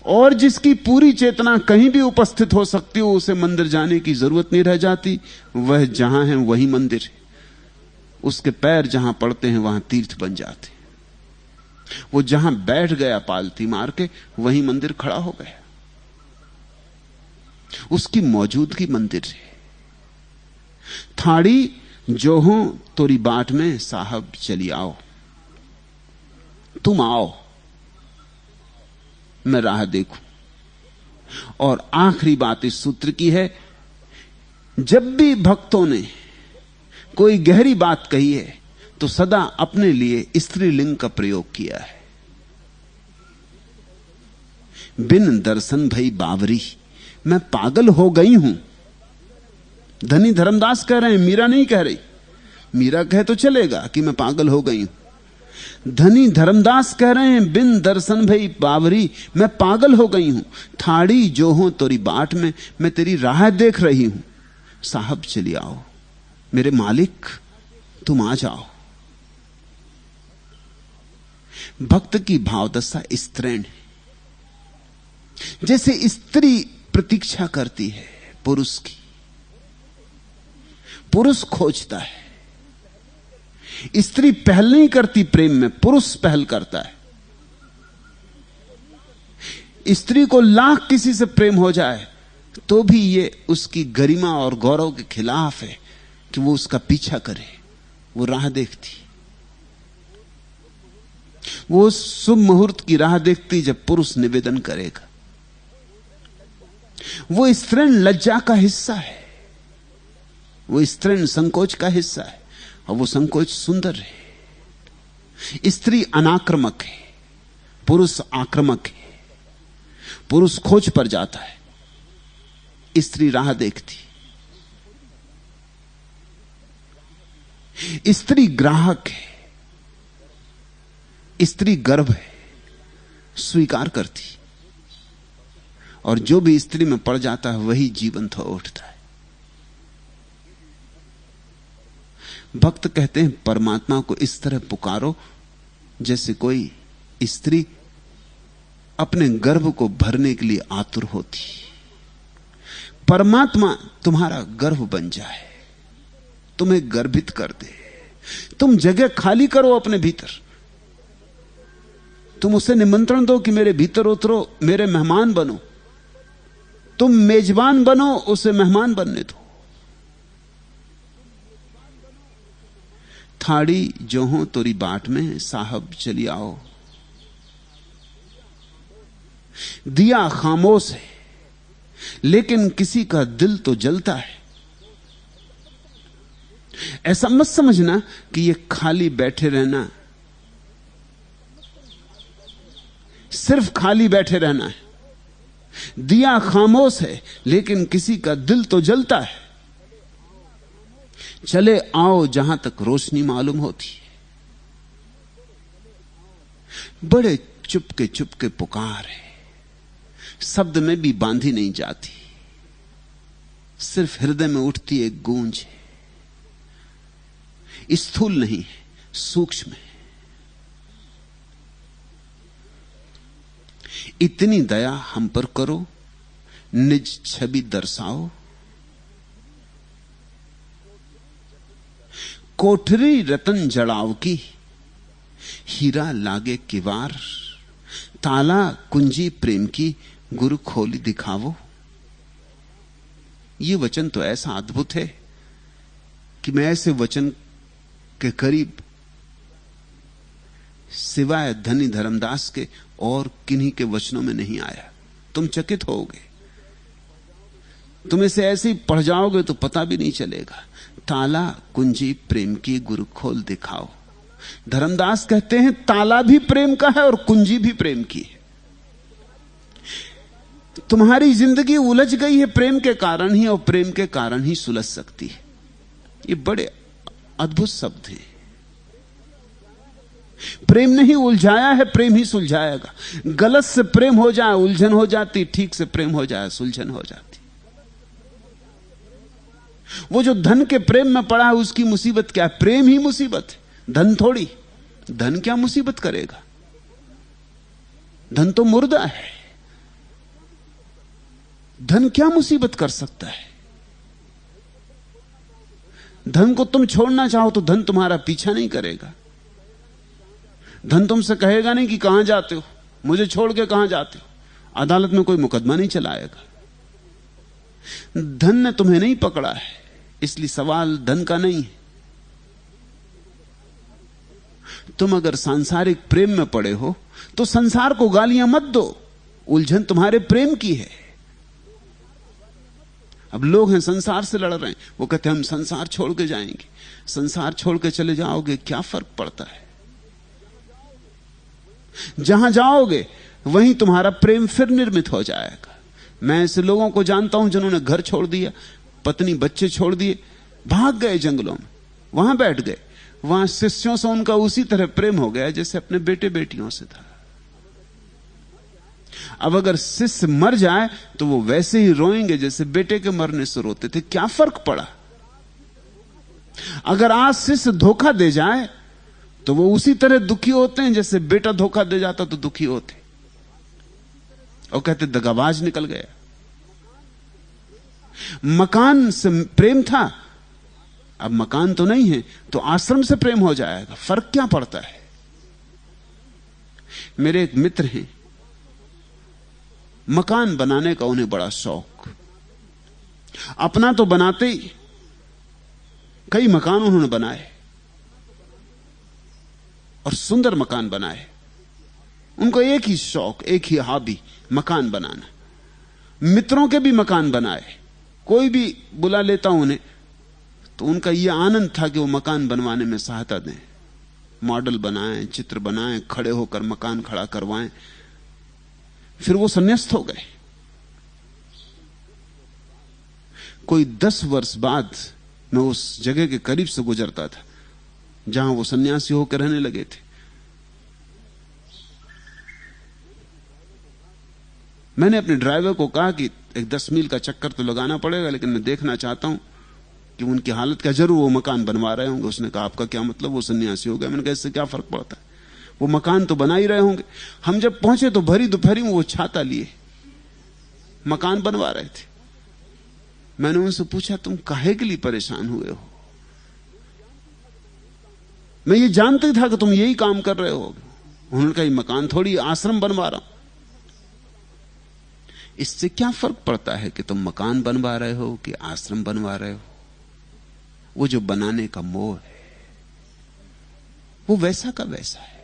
और जिसकी पूरी चेतना कहीं भी उपस्थित हो सकती हो उसे मंदिर जाने की जरूरत नहीं रह जाती। वह जहां है वही मंदिर है। उसके पैर जहां पड़ते हैं वहां तीर्थ बन जाते। वो जहां बैठ गया पालती मार के वहीं मंदिर खड़ा हो गया। उसकी मौजूदगी मंदिर है। थाड़ी जो हो तोरी बाट में साहब चली आओ। तुम आओ, मैं राह देखूं। और आखिरी बात इस सूत्र की है, जब भी भक्तों ने कोई गहरी बात कही है तो सदा अपने लिए स्त्रीलिंग का प्रयोग किया है। बिन दर्शन भई बावरी, मैं पागल हो गई हूं। धनी धर्मदास कह रहे हैं, मीरा नहीं कह रही। मीरा कहे तो चलेगा कि मैं पागल हो गई हूं। धनी धर्मदास कह रहे हैं, बिन दर्शन भई बावरी, मैं पागल हो गई हूं। थाड़ी जो हो तोरी बाट में, मैं तेरी राह देख रही हूं। साहब चली आओ, मेरे मालिक तुम आ जाओ। भक्त की भावदशा स्त्रीण है। जैसे स्त्री प्रतीक्षा करती है पुरुष की, पुरुष खोजता है। स्त्री पहल नहीं करती प्रेम में, पुरुष पहल करता है। स्त्री को लाख किसी से प्रेम हो जाए तो भी ये उसकी गरिमा और गौरव के खिलाफ है कि वो उसका पीछा करे। वो राह देखती, वो शुभ मुहूर्त की राह देखती जब पुरुष निवेदन करेगा। वो स्त्रीण लज्जा का हिस्सा है, वो स्त्रीण संकोच का हिस्सा है। और वो संकोच सुंदर है। स्त्री अनाक्रमक है, पुरुष आक्रामक है। पुरुष खोज पर जाता है, स्त्री राह देखती। स्त्री ग्राहक है, स्त्री गर्भ है, स्वीकार करती। और जो भी स्त्री में पड़ जाता है वही जीवंत हो उठता है। भक्त कहते हैं परमात्मा को इस तरह पुकारो जैसे कोई स्त्री अपने गर्भ को भरने के लिए आतुर होती। परमात्मा तुम्हारा गर्भ बन जाए, तुम्हें गर्भित कर दे। तुम जगह खाली करो अपने भीतर, तुम उसे निमंत्रण दो कि मेरे भीतर उतरो, मेरे मेहमान बनो। तुम मेजबान बनो, उसे मेहमान बनने दो। थाड़ी जो हो तोरी बाट में, साहब चली आओ। दिया खामोश है लेकिन किसी का दिल तो जलता है। ऐसा मत समझना कि ये खाली बैठे रहना, सिर्फ खाली बैठे रहना है। दिया खामोश है लेकिन किसी का दिल तो जलता है। चले आओ जहां तक रोशनी मालूम होती है। बड़े चुपके चुपके पुकार है, शब्द में भी बांधी नहीं जाती, सिर्फ हृदय में उठती एक गूंज है। स्थूल नहीं है, सूक्ष्म है। इतनी दया हम पर करो, निज छवि दर्शाओ। कोठरी रतन जड़ाव की, हीरा लागे किवार। ताला कुंजी प्रेम की, गुरु खोली दिखावो। ये वचन तो ऐसा अद्भुत है कि मैं ऐसे वचन के करीब सिवाय धनी धर्मदास के और किन्हीं के वचनों में नहीं आया। तुम चकित होगे, तुम इसे ऐसे ही पढ़ जाओगे तो पता भी नहीं चलेगा। ताला कुंजी प्रेम की, गुरु खोल दिखाओ। धर्मदास कहते हैं ताला भी प्रेम का है और कुंजी भी प्रेम की है। तुम्हारी जिंदगी उलझ गई है प्रेम के कारण ही, और प्रेम के कारण ही सुलझ सकती है। ये बड़े अद्भुत शब्द हैं। प्रेम नहीं उलझाया है, प्रेम ही सुलझाएगा। गलत से प्रेम हो जाए उलझन हो जाती, ठीक से प्रेम हो जाए सुलझन हो जाती। वो जो धन के प्रेम में पड़ा है उसकी मुसीबत क्या है? प्रेम ही मुसीबत है, धन थोड़ी। धन क्या मुसीबत करेगा? धन तो मुर्दा है, धन क्या मुसीबत कर सकता है? धन को तुम छोड़ना चाहो तो धन तुम्हारा पीछा नहीं करेगा। धन तुमसे कहेगा नहीं कि कहां जाते हो, मुझे छोड़ के कहां जाते हो। अदालत में कोई मुकदमा नहीं चलाएगा। धन ने तुम्हें नहीं पकड़ा है, इसलिए सवाल धन का नहीं है। तुम अगर सांसारिक प्रेम में पड़े हो तो संसार को गालियां मत दो, उलझन तुम्हारे प्रेम की है। अब लोग हैं संसार से लड़ रहे हैं, वो कहते हैं हम संसार छोड़ के जाएंगे। संसार छोड़ के चले जाओगे क्या फर्क पड़ता है? जहां जाओगे वहीं तुम्हारा प्रेम फिर निर्मित हो जाएगा। मैं ऐसे लोगों को जानता हूं जिन्होंने घर छोड़ दिया, पत्नी बच्चे छोड़ दिए, भाग गए जंगलों में, वहां बैठ गए। वहां शिष्यों से उनका उसी तरह प्रेम हो गया जैसे अपने बेटे बेटियों से था। अब अगर शिष्य मर जाए तो वो वैसे ही रोएंगे जैसे बेटे के मरने से रोते थे। क्या फर्क पड़ा? अगर आज शिष्य धोखा दे जाए तो वो उसी तरह दुखी होते हैं जैसे बेटा धोखा दे जाता तो दुखी होते, और कहते दगाबाज निकल गया। मकान से प्रेम था, अब मकान तो नहीं है तो आश्रम से प्रेम हो जाएगा। फर्क क्या पड़ता है? मेरे एक मित्र हैं, मकान बनाने का उन्हें बड़ा शौक। अपना तो बनाते ही, कई मकान उन्होंने बनाए और सुंदर मकान बनाए। उनको एक ही शौक, एक ही हॉबी, मकान बनाना। मित्रों के भी मकान बनाए। कोई भी बुला लेता उन्हें तो उनका यह आनंद था कि वो मकान बनवाने में सहायता दें, मॉडल बनाएं, चित्र बनाएं, खड़े होकर मकान खड़ा करवाएं। फिर वो संन्यास्त हो गए। कोई 10 वर्ष बाद मैं उस जगह के करीब से गुजरता था जहां वो सन्यासी होकर रहने लगे थे। मैंने अपने ड्राइवर को कहा कि एक 10 मील का चक्कर तो लगाना पड़ेगा, लेकिन मैं देखना चाहता हूं कि उनकी हालत क्या, जरूर वो मकान बनवा रहे होंगे। उसने कहा आपका क्या मतलब, वो सन्यासी हो गया। मैंने कहा इससे क्या फर्क पड़ता है, वो मकान तो बना ही रहे होंगे। हम जब पहुंचे तो भरी दोपहरी में वो छाता लिए मकान बनवा रहे थे। मैंने उनसे पूछा, तुम काहे के लिए परेशान हुए हो? मैं ये जानते था कि तुम यही काम कर रहे हो। उन्होंने कहा, मकान थोड़ी आश्रम बनवा रहा हूं। इससे क्या फर्क पड़ता है कि तुम मकान बनवा रहे हो कि आश्रम बनवा रहे हो? वो जो बनाने का मोह है वो वैसा का वैसा है।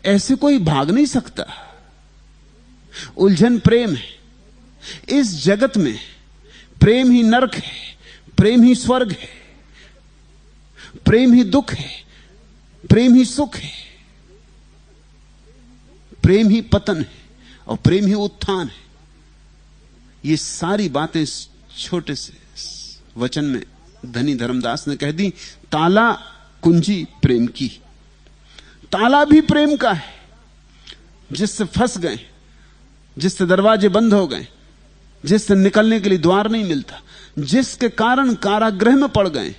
ऐसे कोई भाग नहीं सकता। उलझन प्रेम है। इस जगत में प्रेम ही नरक है, प्रेम ही स्वर्ग है, प्रेम ही दुख है, प्रेम ही सुख है, प्रेम ही पतन है और प्रेम ही उत्थान है। ये सारी बातें इस छोटे से वचन में धनी धर्मदास ने कह दी। ताला कुंजी प्रेम की। ताला भी प्रेम का है, जिससे फंस गए, जिससे दरवाजे बंद हो गए, जिससे निकलने के लिए द्वार नहीं मिलता, जिसके कारण कारागृह में पड़ गए,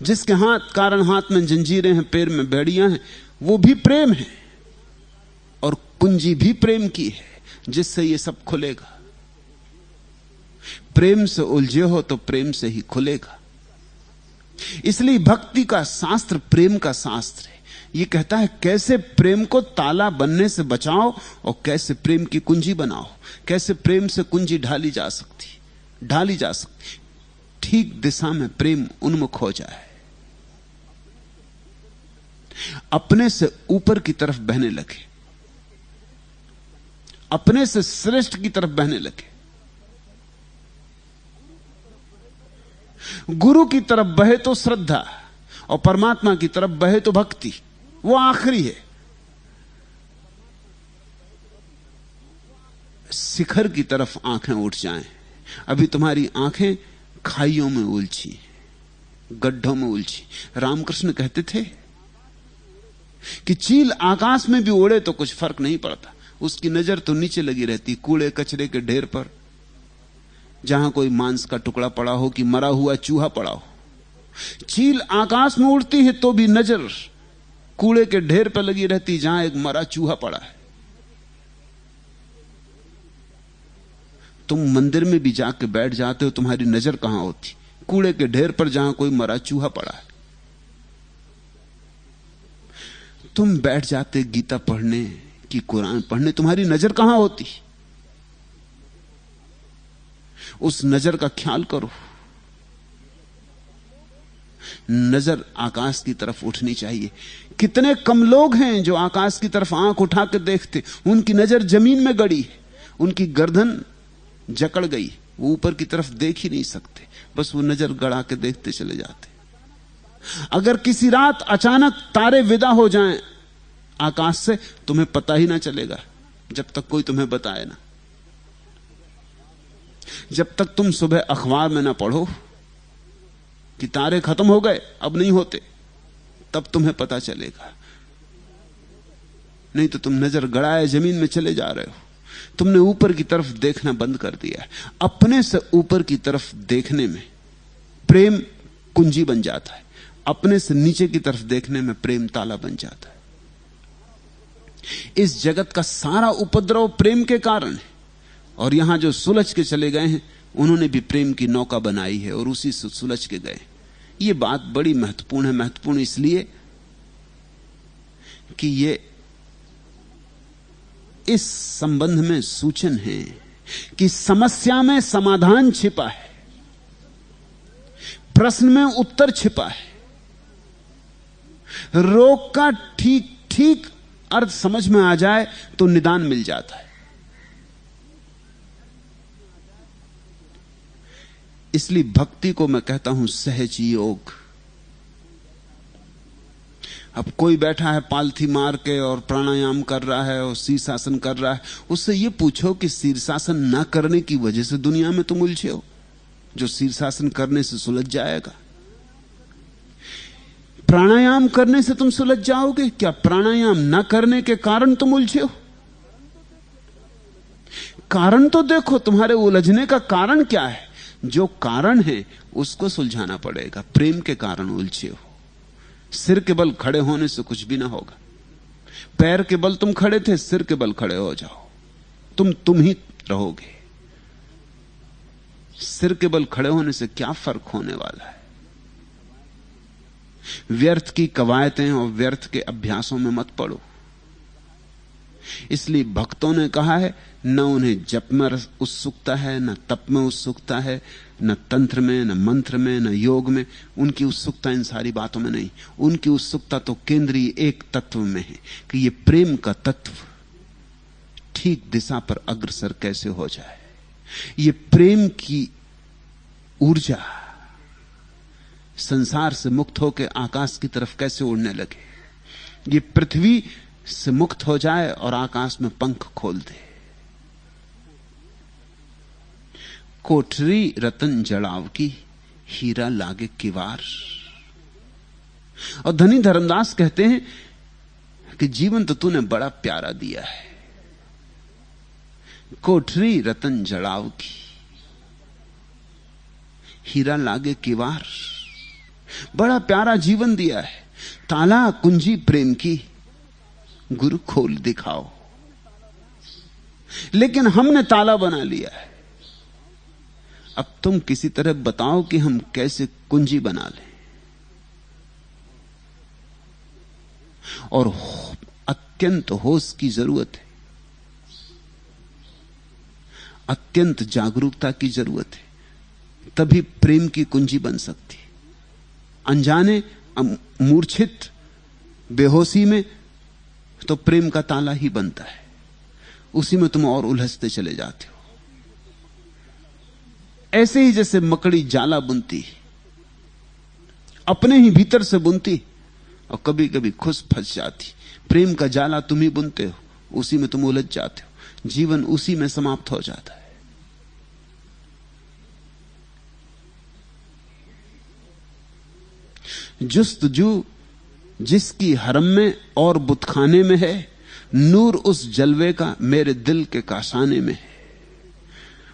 जिसके कारण हाथ में जंजीरें हैं, पैर में बेड़ियां हैं, वो भी प्रेम है। और कुंजी भी प्रेम की है, जिससे ये सब खुलेगा। प्रेम से उलझे हो तो प्रेम से ही खुलेगा। इसलिए भक्ति का शास्त्र प्रेम का शास्त्र है। ये कहता है कैसे प्रेम को ताला बनने से बचाओ और कैसे प्रेम की कुंजी बनाओ, कैसे प्रेम से कुंजी ढाली जा सकती, ठीक दिशा में प्रेम उन्मुख हो जाए, अपने से ऊपर की तरफ बहने लगे, अपने से श्रेष्ठ की तरफ बहने लगे। गुरु की तरफ बहे तो श्रद्धा और परमात्मा की तरफ बहे तो भक्ति। वो आखिरी है। शिखर की तरफ आंखें उठ जाएं। अभी तुम्हारी आंखें खाइयों में उलझी, गड्ढों में उलझी। रामकृष्ण कहते थे कि चील आकाश में भी उड़े तो कुछ फर्क नहीं पड़ता, उसकी नजर तो नीचे लगी रहती, कूड़े कचरे के ढेर पर, जहां कोई मांस का टुकड़ा पड़ा हो कि मरा हुआ चूहा पड़ा हो। चील आकाश में उड़ती है तो भी नजर कूड़े के ढेर पर लगी रहती, जहां एक मरा चूहा पड़ा है। तुम मंदिर में भी जाके बैठ जाते हो, तुम्हारी नजर कहां होती? कूड़े के ढेर पर, जहां कोई मरा चूहा पड़ा है। तुम बैठ जाते गीता पढ़ने की, कुरान पढ़ने, तुम्हारी नजर कहां होती? उस नजर का ख्याल करो। नजर आकाश की तरफ उठनी चाहिए। कितने कम लोग हैं जो आकाश की तरफ आंख उठा के देखते, उनकी नजर जमीन में गड़ी है, उनकी गर्दन जकड़ गई, वो ऊपर की तरफ देख ही नहीं सकते, बस वो नजर गड़ा के देखते चले जाते। अगर किसी रात अचानक तारे विदा हो जाएं आकाश से, तुम्हें पता ही ना चलेगा जब तक कोई तुम्हें बताए ना। जब तक तुम सुबह अखबार में ना पढ़ो कि तारे खत्म हो गए, अब नहीं होते, तब तुम्हें पता चलेगा। नहीं तो तुम नजर गड़ाए जमीन में चले जा रहे हो। तुमने ऊपर की तरफ देखना बंद कर दिया है। अपने से ऊपर की तरफ देखने में प्रेम कुंजी बन जाता है, अपने से नीचे की तरफ देखने में प्रेम ताला बन जाता है। इस जगत का सारा उपद्रव प्रेम के कारण है, और यहां जो सुलझ के चले गए हैं उन्होंने भी प्रेम की नौका बनाई है और उसी से सुलझ के गए। ये बात बड़ी महत्वपूर्ण है। महत्वपूर्ण इसलिए कि ये इस संबंध में सूचन है कि समस्या में समाधान छिपा है, प्रश्न में उत्तर छिपा है। रोग का ठीक ठीक अर्थ समझ में आ जाए तो निदान मिल जाता है। इसलिए भक्ति को मैं कहता हूं सहज योग। अब कोई बैठा है पालथी मार के और प्राणायाम कर रहा है और शीर्षासन कर रहा है, उससे यह पूछो कि शीर्षासन ना करने की वजह से दुनिया में तुम उलझे हो, जो शीर्षासन करने से सुलझ जाएगा। प्राणायाम करने से तुम सुलझ जाओगे क्या? प्राणायाम ना करने के कारण तुम उलझे हो। कारण तो देखो, तुम्हारे उलझने का कारण क्या है? जो कारण है उसको सुलझाना पड़ेगा। प्रेम के कारण उलझे हो। सिर के बल खड़े होने से कुछ भी ना होगा। पैर के बल तुम खड़े थे, सिर के बल खड़े हो जाओ, तुम ही रहोगे। सिर के बल खड़े होने से क्या फर्क होने वाला है? व्यर्थ की कवायतें और व्यर्थ के अभ्यासों में मत पड़ो। इसलिए भक्तों ने कहा है, न उन्हें जप में उत्सुकता है, न तप में उत्सुकता है, न तंत्र में, न मंत्र में, न योग में। उनकी उत्सुकता इन सारी बातों में नहीं। उनकी उत्सुकता तो केंद्रीय एक तत्व में है कि ये प्रेम का तत्व ठीक दिशा पर अग्रसर कैसे हो जाए, ये प्रेम की ऊर्जा संसार से मुक्त होकर आकाश की तरफ कैसे उड़ने लगे, ये पृथ्वी से मुक्त हो जाए और आकाश में पंख खोल दे। कोठरी रतन जड़ाव की, हीरा लागे किवार। और धनी धर्मदास कहते हैं कि जीवन तो तूने बड़ा प्यारा दिया है, कोठरी रतन जड़ाव की, हीरा लागे किवार। बड़ा प्यारा जीवन दिया है, ताला कुंजी प्रेम की, गुरु खोल दिखाओ। लेकिन हमने ताला बना लिया है, अब तुम किसी तरह बताओ कि हम कैसे कुंजी बना लें। और अत्यंत होश की जरूरत है, अत्यंत जागरूकता की जरूरत है, तभी प्रेम की कुंजी बन सकती। अनजाने मूर्छित बेहोशी में तो प्रेम का ताला ही बनता है, उसी में तुम और उलझते चले जाते हो। ऐसे ही जैसे मकड़ी जाला बुनती, अपने ही भीतर से बुनती और कभी कभी खुद फंस जाती। प्रेम का जाला तुम ही बुनते हो, उसी में तुम उलझ जाते हो, जीवन उसी में समाप्त हो जाता है। जुस्तजू जिसकी हरम में और बुतखाने में है, नूर उस जलवे का मेरे दिल के काशाने में है।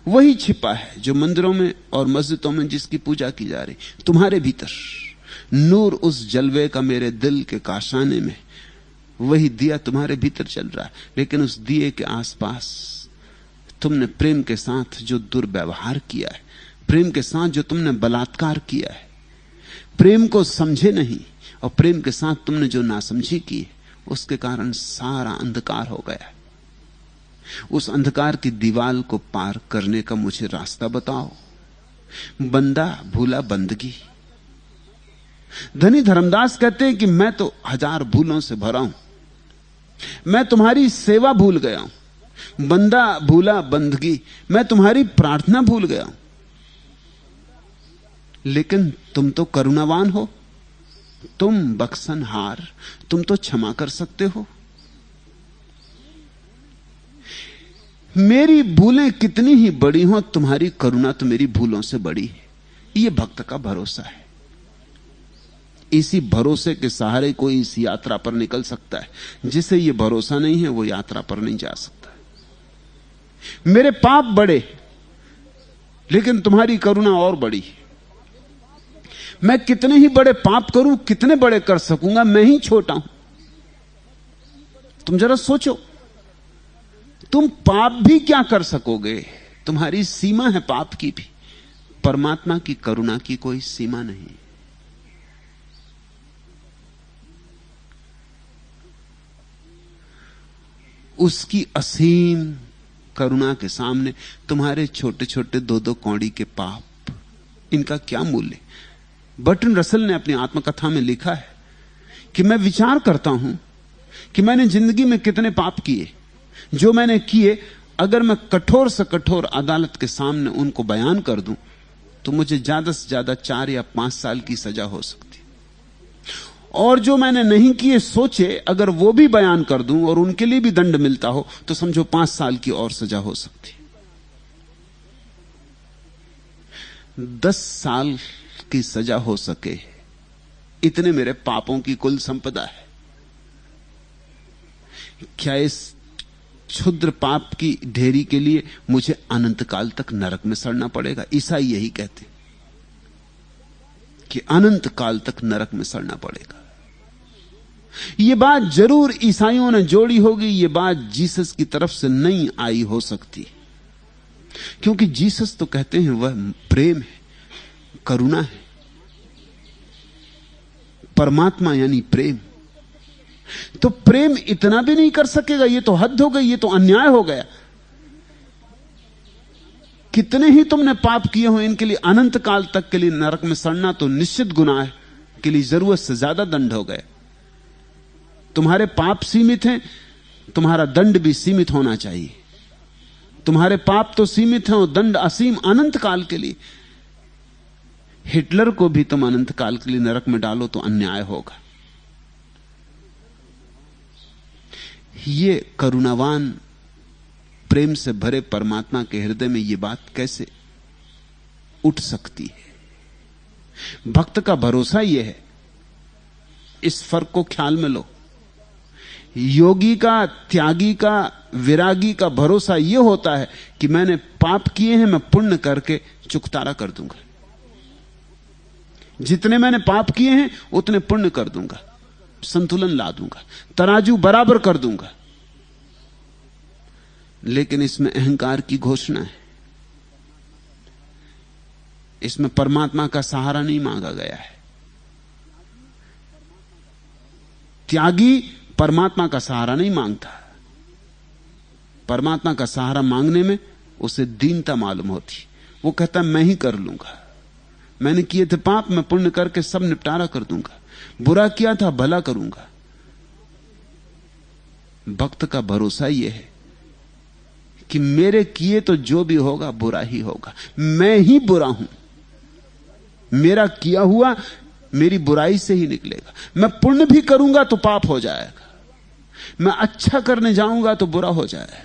वही छिपा है जो मंदिरों में और मस्जिदों में जिसकी पूजा की जा रही, तुम्हारे भीतर। नूर उस जलवे का मेरे दिल के काशाने में, वही दिया तुम्हारे भीतर चल रहा है। लेकिन उस दिए के आसपास तुमने प्रेम के साथ जो दुर्व्यवहार किया है, प्रेम के साथ जो तुमने बलात्कार किया है, प्रेम को समझे नहीं और प्रेम के साथ तुमने जो नासमझी की, उसके कारण सारा अंधकार हो गया। उस अंधकार की दीवार को पार करने का मुझे रास्ता बताओ। बंदा भूला बंदगी। धनी धर्मदास कहते हैं कि मैं तो हजार भूलों से भरा हूं, मैं तुम्हारी सेवा भूल गया हूं। बंदा भूला बंदगी, मैं तुम्हारी प्रार्थना भूल गया हूं। लेकिन तुम तो करुणावान हो, तुम बख्शनहार, तुम तो क्षमा कर सकते हो। मेरी भूलें कितनी ही बड़ी हो, तुम्हारी करुणा तो मेरी भूलों से बड़ी है। यह भक्त का भरोसा है। इसी भरोसे के सहारे कोई इस यात्रा पर निकल सकता है। जिसे यह भरोसा नहीं है वो यात्रा पर नहीं जा सकता। मेरे पाप बड़े, लेकिन तुम्हारी करुणा और बड़ी है। मैं कितने ही बड़े पाप करूं, कितने बड़े कर सकूंगा, मैं ही छोटा हूं। तुम जरा सोचो, तुम पाप भी क्या कर सकोगे? तुम्हारी सीमा है पाप की भी। परमात्मा की करुणा की कोई सीमा नहीं। उसकी असीम करुणा के सामने तुम्हारे छोटे छोटे दो दो कौड़ी के पाप, इनका क्या मूल्य? बर्ट्रैंड रसल ने अपनी आत्मकथा में लिखा है कि मैं विचार करता हूं कि मैंने जिंदगी में कितने पाप किए। जो मैंने किए, अगर मैं कठोर से कठोर अदालत के सामने उनको बयान कर दूं तो मुझे ज्यादा से ज्यादा 4 या 5 साल की सजा हो सकती। और जो मैंने नहीं किए, सोचे अगर वो भी बयान कर दूं और उनके लिए भी दंड मिलता हो तो समझो 5 साल की और सजा हो सकती। 10 साल की सजा हो सके, इतने मेरे पापों की कुल संपदा है। क्या इस क्षुद्र पाप की ढेरी के लिए मुझे अनंत काल तक नरक में सड़ना पड़ेगा? ईसाई यही कहते कि अनंत काल तक नरक में सड़ना पड़ेगा। यह बात जरूर ईसाइयों ने जोड़ी होगी, यह बात जीसस की तरफ से नहीं आई हो सकती, क्योंकि जीसस तो कहते हैं वह प्रेम है, करुणा है। परमात्मा यानी प्रेम, तो प्रेम इतना भी नहीं कर सकेगा, यह तो हद हो गई, यह तो अन्याय हो गया। कितने ही तुमने पाप किए हो, इनके लिए अनंत काल तक के लिए नरक में सड़ना तो निश्चित गुनाह के लिए जरूरत से ज्यादा दंड हो गए। तुम्हारे पाप सीमित हैं, तुम्हारा दंड भी सीमित होना चाहिए। तुम्हारे पाप तो सीमित हैं और दंड असीम अनंत काल के लिए। हिटलर को भी तुम अनंत काल के लिए नरक में डालो तो अन्याय होगा। ये करुणावान प्रेम से भरे परमात्मा के हृदय में यह बात कैसे उठ सकती है? भक्त का भरोसा यह है, इस फर्क को ख्याल में लो। योगी का, त्यागी का, विरागी का भरोसा यह होता है कि मैंने पाप किए हैं, मैं पुण्य करके चुकतारा कर दूंगा। जितने मैंने पाप किए हैं उतने पुण्य कर दूंगा, संतुलन ला दूंगा, तराजू बराबर कर दूंगा। लेकिन इसमें अहंकार की घोषणा है, इसमें परमात्मा का सहारा नहीं मांगा गया है। त्यागी परमात्मा का सहारा नहीं मांगता, परमात्मा का सहारा मांगने में उसे दीनता मालूम होती। वो कहता मैं ही कर लूंगा, मैंने किए थे पाप, मैं पुण्य करके सब निपटारा कर दूंगा, बुरा किया था भला करूंगा। भक्त का भरोसा यह है कि मेरे किए तो जो भी होगा बुरा ही होगा, मैं ही बुरा हूं, मेरा किया हुआ मेरी बुराई से ही निकलेगा। मैं पुण्य भी करूंगा तो पाप हो जाएगा, मैं अच्छा करने जाऊंगा तो बुरा हो जाएगा।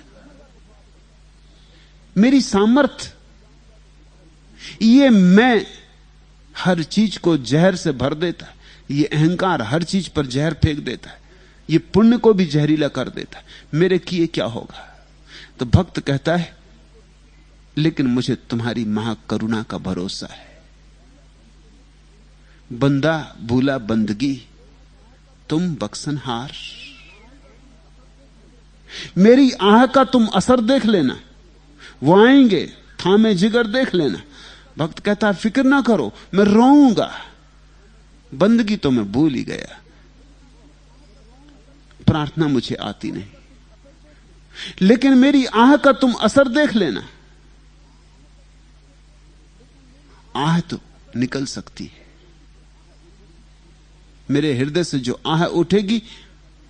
मेरी सामर्थ्य, ये मैं हर चीज को जहर से भर देता है, ये अहंकार हर चीज पर जहर फेंक देता है, ये पुण्य को भी जहरीला कर देता है। मेरे किए क्या होगा? तो भक्त कहता है लेकिन मुझे तुम्हारी महाकरुणा का भरोसा है। बंदा भूला बंदगी तुम बख्शनहार, मेरी आह का तुम असर देख लेना, वो आएंगे थामे जिगर देख लेना। भक्त कहता है फिक्र ना करो, मैं रोऊंगा, बंदगी तो मैं भूल ही गया, प्रार्थना मुझे आती नहीं, लेकिन मेरी आह का तुम असर देख लेना। आह तो निकल सकती है, मेरे हृदय से जो आह उठेगी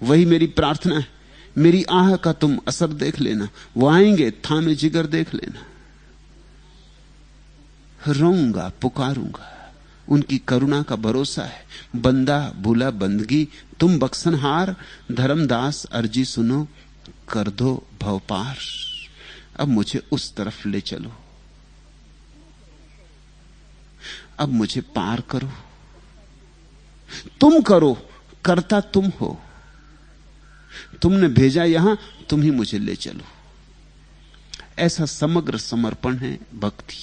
वही मेरी प्रार्थना है। मेरी आह का तुम असर देख लेना, वो आएंगे थामे जिगर देख लेना। रोऊंगा, पुकारूंगा, उनकी करुणा का भरोसा है। बंदा भूला बंदगी तुम बख्शनहार, धर्मदास अर्जी सुनो कर दो भव पार। अब मुझे उस तरफ ले चलो, अब मुझे पार करो, तुम करो, करता तुम हो, तुमने भेजा यहां, तुम ही मुझे ले चलो। ऐसा समग्र समर्पण है भक्ति।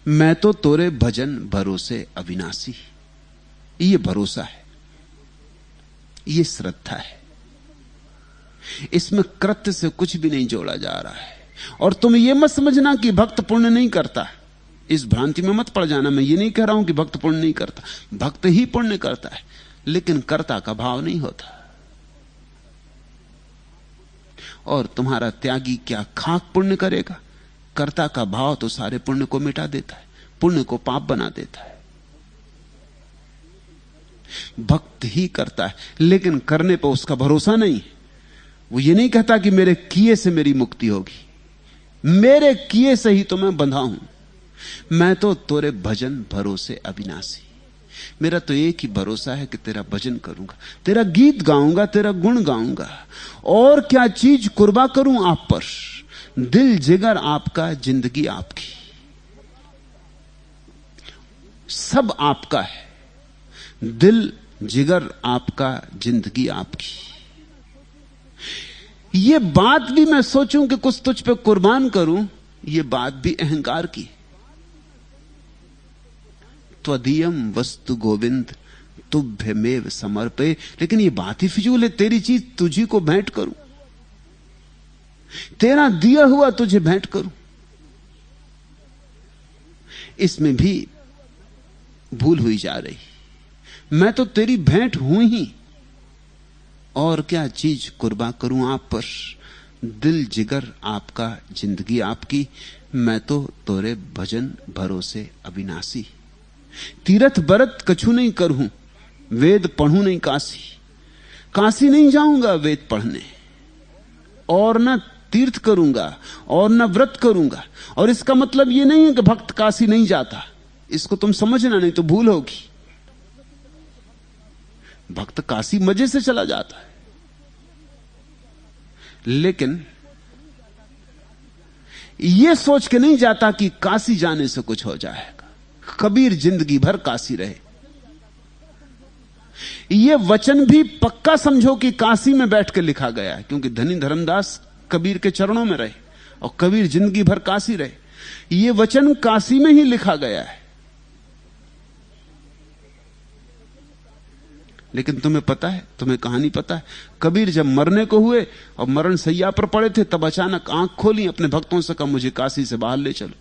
मैं तो तोरे भजन भरोसे अविनाशी, ये भरोसा है, ये श्रद्धा है, इसमें कृत्य से कुछ भी नहीं जोड़ा जा रहा है। और तुम ये मत समझना कि भक्त पुण्य नहीं करता, इस भ्रांति में मत पड़ जाना। मैं ये नहीं कह रहा हूं कि भक्त पुण्य नहीं करता, भक्त ही पुण्य करता है, लेकिन कर्ता का भाव नहीं होता। और तुम्हारा त्यागी क्या खाक पुण्य करेगा? कर्ता का भाव तो सारे पुण्य को मिटा देता है, पुण्य को पाप बना देता है। भक्त ही करता है, लेकिन करने पर उसका भरोसा नहीं। वो ये नहीं कहता कि मेरे किए से मेरी मुक्ति होगी, मेरे किए से ही तो मैं बंधा हूं। मैं तो तोरे भजन भरोसे अविनाशी, मेरा तो एक ही भरोसा है कि तेरा भजन करूंगा, तेरा गीत गाऊंगा, तेरा गुण गाऊंगा। और क्या चीज कुर्बा करूं आप पर? दिल जिगर आपका, जिंदगी आपकी, सब आपका है। दिल जिगर आपका, जिंदगी आपकी। ये बात भी मैं सोचूं कि कुछ तुझ पे कुर्बान करूं, ये बात भी अहंकार की। त्वदीयम वस्तु गोविंद तुभ्यमेव समर्पे। लेकिन ये बात ही फिजूल है, तेरी चीज तुझी को भेंट करूं, तेरा दिया हुआ तुझे भेंट करूं। इसमें भी भूल हुई जा रही। मैं तो तेरी भेंट हूं ही, और क्या चीज कुर्बा करूं आप पर। दिल जिगर आपका, जिंदगी आपकी, मैं तो तोरे भजन भरोसे अविनाशी। तीरथ बरत कछु नहीं करूं, वेद पढ़ूं नहीं काशी। काशी नहीं जाऊंगा वेद पढ़ने, और न तीर्थ करूंगा और न व्रत करूंगा। और इसका मतलब यह नहीं है कि भक्त काशी नहीं जाता, इसको तुम समझना, नहीं तो भूल होगी। भक्त काशी मजे से चला जाता है, लेकिन यह सोच के नहीं जाता कि काशी जाने से कुछ हो जाएगा। कबीर जिंदगी भर काशी रहे। यह वचन भी पक्का समझो कि काशी में बैठ के लिखा गया है, क्योंकि धनी धर्मदास कबीर के चरणों में रहे और कबीर जिंदगी भर काशी रहे। यह वचन काशी में ही लिखा गया है। लेकिन तुम्हें पता है, तुम्हें कहानी पता है, कबीर जब मरने को हुए और मरण सैया पर पड़े थे, तब अचानक आंख खोली, अपने भक्तों से कहा मुझे काशी से बाहर ले चलो।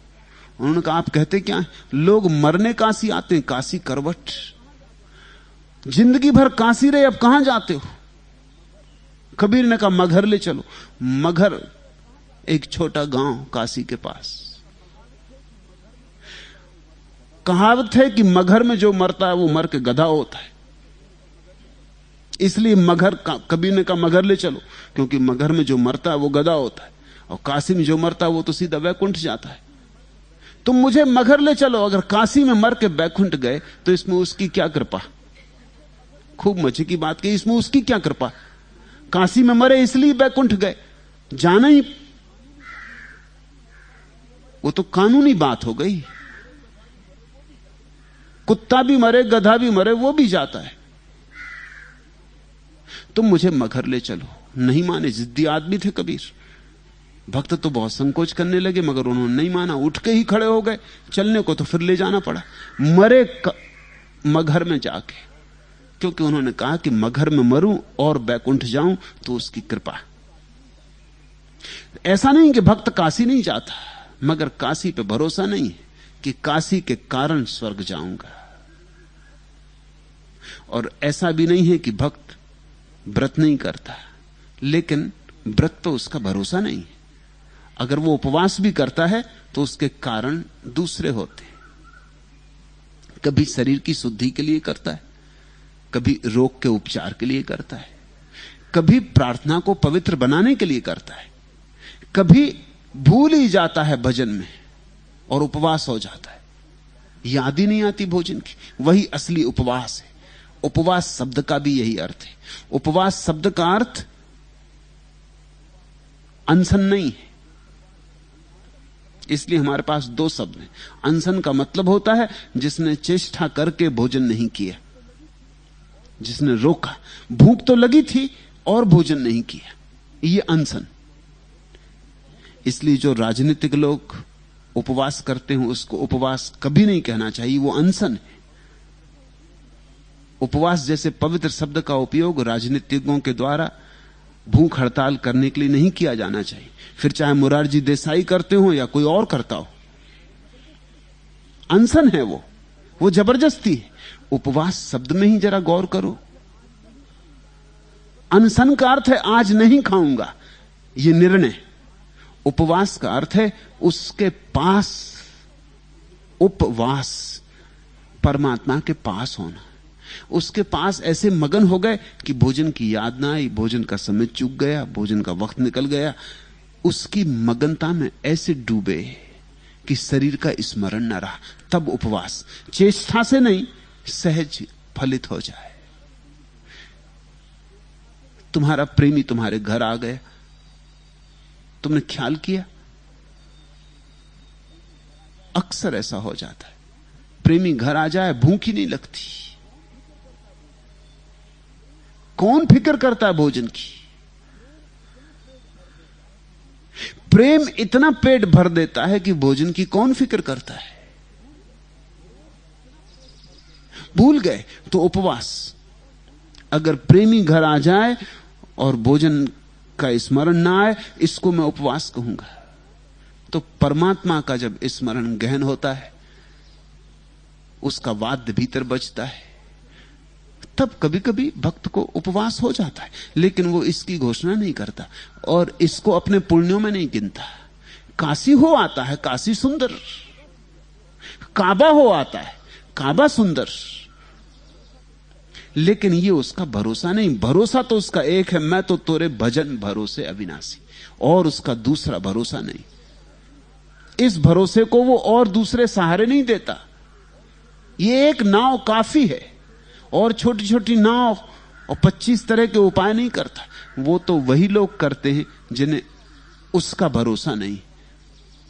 उन्होंने कहा आप कहते क्या है? लोग मरने काशी आते हैं, काशी करवट। जिंदगी भर काशी रहे, अब कहां जाते हो? कबीर ने कहा मगहर ले चलो। मगहर एक छोटा गांव काशी के पास। कहावत है कि मगहर में जो मरता है वो मर के गधा होता है, इसलिए मगहर, कबीर ने कहा मगहर ले चलो, क्योंकि मगहर में जो मरता है वो गधा होता है, और काशी में जो मरता है वो तो सीधा वैकुंठ जाता है। तुम मुझे मगहर ले चलो। अगर काशी में मर के वैकुंठ गए तो इसमें उसकी क्या कृपा? खूब मजे की बात की, इसमें उसकी क्या कृपा? काशी में मरे इसलिए वैकुंठ गए, जाना ही, वो तो कानूनी बात हो गई। कुत्ता भी मरे, गधा भी मरे, वो भी जाता है। तुम मुझे मगहर ले चलो। नहीं माने, जिद्दी आदमी थे कबीर। भक्त तो बहुत संकोच करने लगे, मगर उन्होंने नहीं माना, उठ के ही खड़े हो गए। चलने को तो फिर ले जाना पड़ा, मरे मगहर में जाके, क्योंकि उन्होंने कहा कि मगहर में मरूं और बैकुंठ जाऊं तो उसकी कृपा। ऐसा नहीं कि भक्त काशी नहीं जाता, मगर काशी पे भरोसा नहीं है कि काशी के कारण स्वर्ग जाऊंगा। और ऐसा भी नहीं है कि भक्त व्रत नहीं करता, लेकिन व्रत तो उसका भरोसा नहीं है। अगर वो उपवास भी करता है तो उसके कारण दूसरे होते हैं। कभी शरीर की शुद्धि के लिए करता है, कभी रोग के उपचार के लिए करता है, कभी प्रार्थना को पवित्र बनाने के लिए करता है, कभी भूल ही जाता है भजन में और उपवास हो जाता है, याद ही नहीं आती भोजन की। वही असली उपवास है। उपवास शब्द का भी यही अर्थ है। उपवास शब्द का अर्थ अनशन नहीं है, इसलिए हमारे पास दो शब्द हैं। अनशन का मतलब होता है जिसने चेष्टा करके भोजन नहीं किया, जिसने रोका, भूख तो लगी थी और भोजन नहीं किया, यह अनशन। इसलिए जो राजनीतिक लोग उपवास करते हैं उसको उपवास कभी नहीं कहना चाहिए, वो अनशन है। उपवास जैसे पवित्र शब्द का उपयोग राजनीतिज्ञों के द्वारा भूख हड़ताल करने के लिए नहीं किया जाना चाहिए, फिर चाहे मुरारजी देसाई करते हो या कोई और करता हो। अनशन है वो जबरदस्ती है। उपवास शब्द में ही जरा गौर करो। अनशन का अर्थ है आज नहीं खाऊंगा, यह निर्णय। उपवास का अर्थ है उसके पास, उपवास परमात्मा के पास होना। उसके पास ऐसे मगन हो गए कि भोजन की याद ना आई, भोजन का समय चूक गया, भोजन का वक्त निकल गया। उसकी मगनता में ऐसे डूबे कि शरीर का स्मरण न रहा, तब उपवास। चेष्टा से नहीं, सहज फलित हो जाए। तुम्हारा प्रेमी तुम्हारे घर आ गया, तुमने ख्याल किया? अक्सर ऐसा हो जाता है, प्रेमी घर आ जाए, भूख ही नहीं लगती। कौन फिक्र करता है भोजन की? प्रेम इतना पेट भर देता है कि भोजन की कौन फिक्र करता है। भूल गए तो उपवास। अगर प्रेमी घर आ जाए और भोजन का स्मरण ना आए, इसको मैं उपवास कहूंगा। तो परमात्मा का जब स्मरण गहन होता है, उसका वाद्य भीतर बजता है, तब कभी कभी भक्त को उपवास हो जाता है, लेकिन वो इसकी घोषणा नहीं करता और इसको अपने पुण्यों में नहीं गिनता। काशी हो आता है, काशी सुंदर, काबा हो आता है, काबा सुंदर, लेकिन ये उसका भरोसा नहीं। भरोसा तो उसका एक है, मैं तो तोरे भजन भरोसे अविनाशी, और उसका दूसरा भरोसा नहीं। इस भरोसे को वो और दूसरे सहारे नहीं देता। ये एक नाव काफी है, और छोटी छोटी नाव और 25 तरह के उपाय नहीं करता। वो तो वही लोग करते हैं जिन्हें उसका भरोसा नहीं।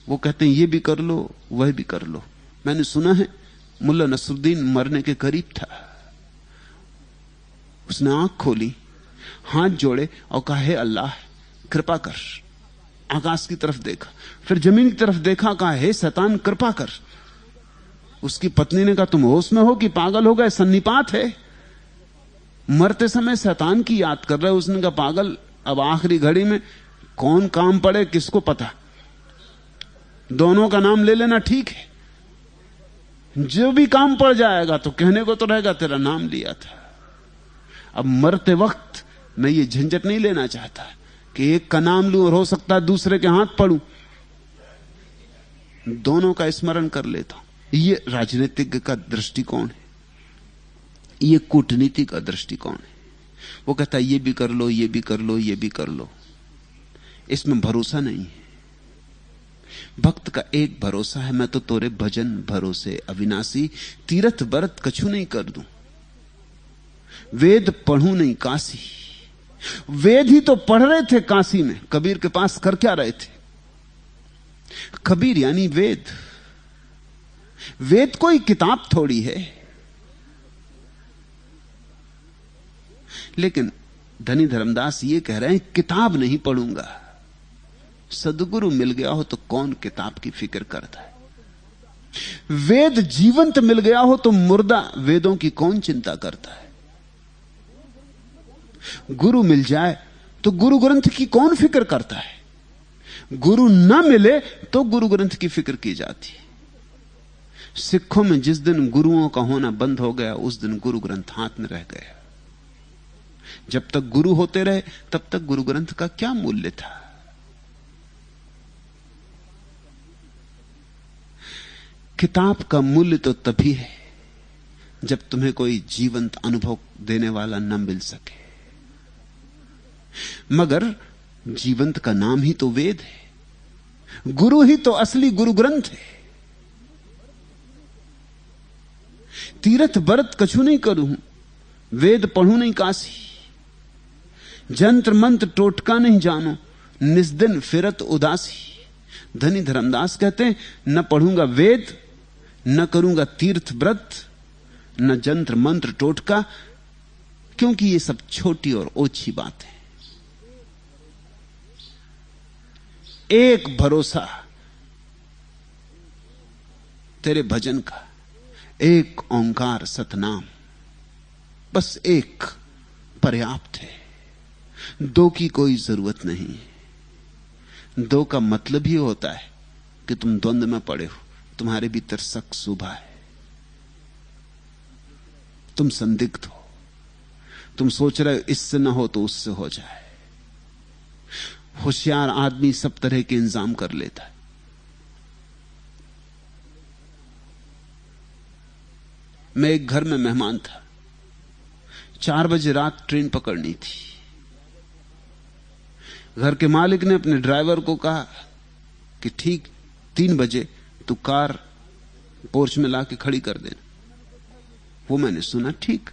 वो कहते हैं ये भी कर लो, वह भी कर लो। मैंने सुना है मुल्ला नसरुद्दीन मरने के करीब था, उसने आंख खोली, हाथ जोड़े और कहा, हे अल्लाह कृपा कर। आकाश की तरफ देखा, फिर जमीन की तरफ देखा, कहा, हे शैतान कृपा कर। उसकी पत्नी ने कहा, तुम होश में हो कि पागल हो गए? सन्निपात है, मरते समय शैतान की याद कर रहे हो। उसने कहा, पागल, अब आखिरी घड़ी में कौन काम पड़े किसको पता, दोनों का नाम ले लेना ठीक है। जो भी काम पड़ जाएगा तो कहने को तो रहेगा तेरा नाम लिया था। अब मरते वक्त मैं ये झंझट नहीं लेना चाहता कि एक का नाम लूं और हो सकता है दूसरे के हाथ पड़ूं। दोनों का स्मरण कर लेता हूं। ये राजनीतिज्ञ का दृष्टिकोण है, ये कूटनीति का दृष्टिकोण है। वो कहता है ये भी कर लो, ये भी कर लो, ये भी कर लो। इसमें भरोसा नहीं है। भक्त का एक भरोसा है, मैं तो तोरे भजन भरोसे अविनाशी, तीरथ व्रत कछु नहीं कर दूं, वेद पढ़ू नहीं काशी। वेद ही तो पढ़ रहे थे काशी में, कबीर के पास कर क्या रहे थे? कबीर यानी वेद। वेद कोई किताब थोड़ी है। लेकिन धनी धर्मदास ये कह रहे हैं किताब नहीं पढ़ूंगा। सदगुरु मिल गया हो तो कौन किताब की फिक्र करता है? वेद जीवंत मिल गया हो तो मुर्दा वेदों की कौन चिंता करता है? गुरु मिल जाए तो गुरु ग्रंथ की कौन फिक्र करता है? गुरु ना मिले तो गुरु ग्रंथ की फिक्र की जाती है। सिखों में जिस दिन गुरुओं का होना बंद हो गया, उस दिन गुरु ग्रंथ हाथ में रह गया। जब तक गुरु होते रहे तब तक गुरु ग्रंथ का क्या मूल्य था? किताब का मूल्य तो तभी है जब तुम्हें कोई जीवंत अनुभव देने वाला न मिल सके। मगर जीवंत का नाम ही तो वेद है। गुरु ही तो असली गुरु ग्रंथ है। तीरथ व्रत कछु नहीं करूं, वेद पढ़ू नहीं काशी, जंत्र मंत्र टोटका नहीं जानो, निस्दिन फिरत उदासी। धनी धर्मदास कहते हैं न पढ़ूंगा वेद, न करूंगा तीर्थ व्रत, न जंत्र मंत्र टोटका, क्योंकि ये सब छोटी और ओछी बात है। एक भरोसा तेरे भजन का, एक ओंकार सतनाम, बस एक पर्याप्त है। दो की कोई जरूरत नहीं। दो का मतलब ही होता है कि तुम द्वंद्व में पड़े हो, तुम्हारे भीतर शक शुभा है, तुम संदिग्ध हो, तुम सोच रहे हो इससे ना हो तो उससे हो जाए। होशियार आदमी सब तरह के इंतजाम कर लेता है। मैं एक घर में मेहमान था, 4 बजे रात ट्रेन पकड़नी थी। घर के मालिक ने अपने ड्राइवर को कहा कि ठीक 3 बजे तू कार पोर्च में लाके खड़ी कर देना। वो मैंने सुना ठीक।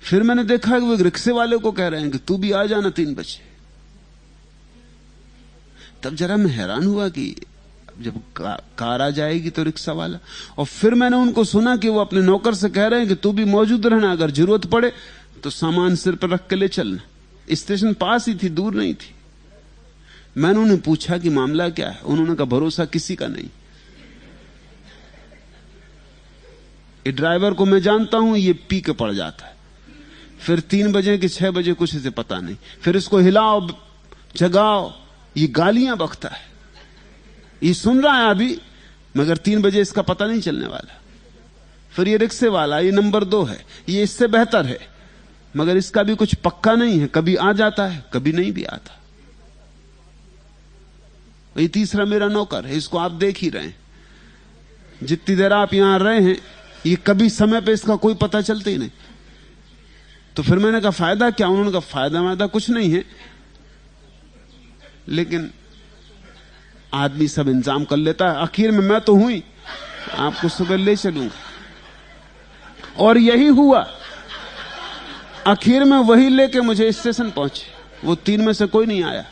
फिर मैंने देखा कि वो रिक्शे वाले को कह रहे हैं कि तू भी आ जाना 3 बजे। तब जरा मैं हैरान हुआ कि जब कार आ जाएगी तो रिक्शा वाला। और फिर मैंने उनको सुना कि वो अपने नौकर से कह रहे हैं कि तू भी मौजूद रहना, अगर जरूरत पड़े तो सामान सिर पर रख के ले चलना। स्टेशन पास ही थी, दूर नहीं थी। मैंने उन्हें पूछा कि मामला क्या है। उन्होंने कहा भरोसा किसी का नहीं। ये ड्राइवर को मैं जानता हूं, ये पी के पड़ जाता है, फिर 3 बजे कि 6 बजे कुछ इसे पता नहीं, फिर इसको हिलाओ जगाओ, ये गालियां बकता है, ये सुन रहा है अभी, मगर 3 बजे इसका पता नहीं चलने वाला। फिर ये रिक्शे वाला, ये नंबर 2 है, ये इससे बेहतर है, मगर इसका भी कुछ पक्का नहीं है, कभी आ जाता है कभी नहीं भी आता। ये तीसरा मेरा नौकर है, इसको आप देख ही रहे हैं, जितनी देर आप यहां रहे हैं, ये कभी समय पे इसका कोई पता चलता ही नहीं। तो फिर मैंने कहा फायदा क्या? उन्होंने कहा फायदा कुछ नहीं है, लेकिन आदमी सब इंतजाम कर लेता है, आखिर में मैं तो हूं ही, आपको सुबह ले चलूंगा। और यही हुआ, आखिर में वही लेके मुझे स्टेशन पहुंचे, वो 3 में से कोई नहीं आया।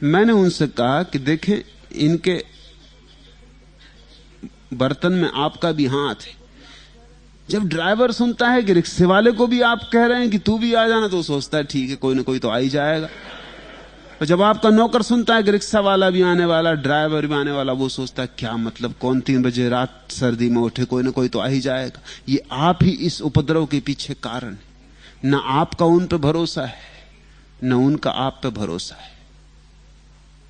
मैंने उनसे कहा कि देखें, इनके बर्तन में आपका भी हाथ है। जब ड्राइवर सुनता है कि रिक्शे वाले को भी आप कह रहे हैं कि तू भी आ जाना, तो सोचता है ठीक है, कोई ना कोई तो आ ही जाएगा। और जब आपका नौकर सुनता है कि रिक्शा वाला भी आने वाला, ड्राइवर भी आने वाला, वो सोचता है क्या मतलब, कौन 3 बजे रात सर्दी में उठे, कोई ना कोई तो आ ही जाएगा। ये आप ही इस उपद्रव के पीछे कारण है। न आपका उन पर भरोसा है, न उनका आप पे भरोसा है।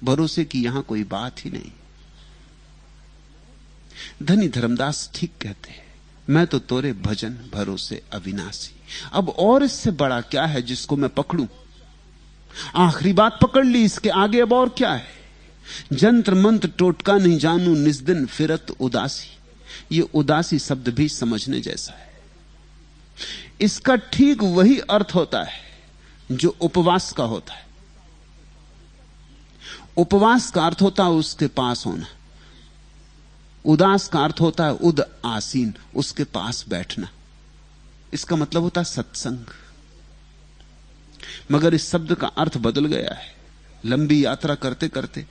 भरोसे की यहां कोई बात ही नहीं। धनी धर्मदास ठीक कहते हैं, मैं तो तोरे भजन भरोसे अविनाशी। अब और इससे बड़ा क्या है जिसको मैं पकड़ूं? आखिरी बात पकड़ ली, इसके आगे अब और क्या है? जंत्र मंत्र टोटका नहीं जानू, निज दिन फिरत उदासी। ये उदासी शब्द भी समझने जैसा है। इसका ठीक वही अर्थ होता है जो उपवास का होता है। उपवास का अर्थ होता है उसके पास होना, उदास का अर्थ होता है उद आसीन, उसके पास बैठना। इसका मतलब होता है सत्संग। मगर इस शब्द का अर्थ बदल गया है। लंबी यात्रा करते करते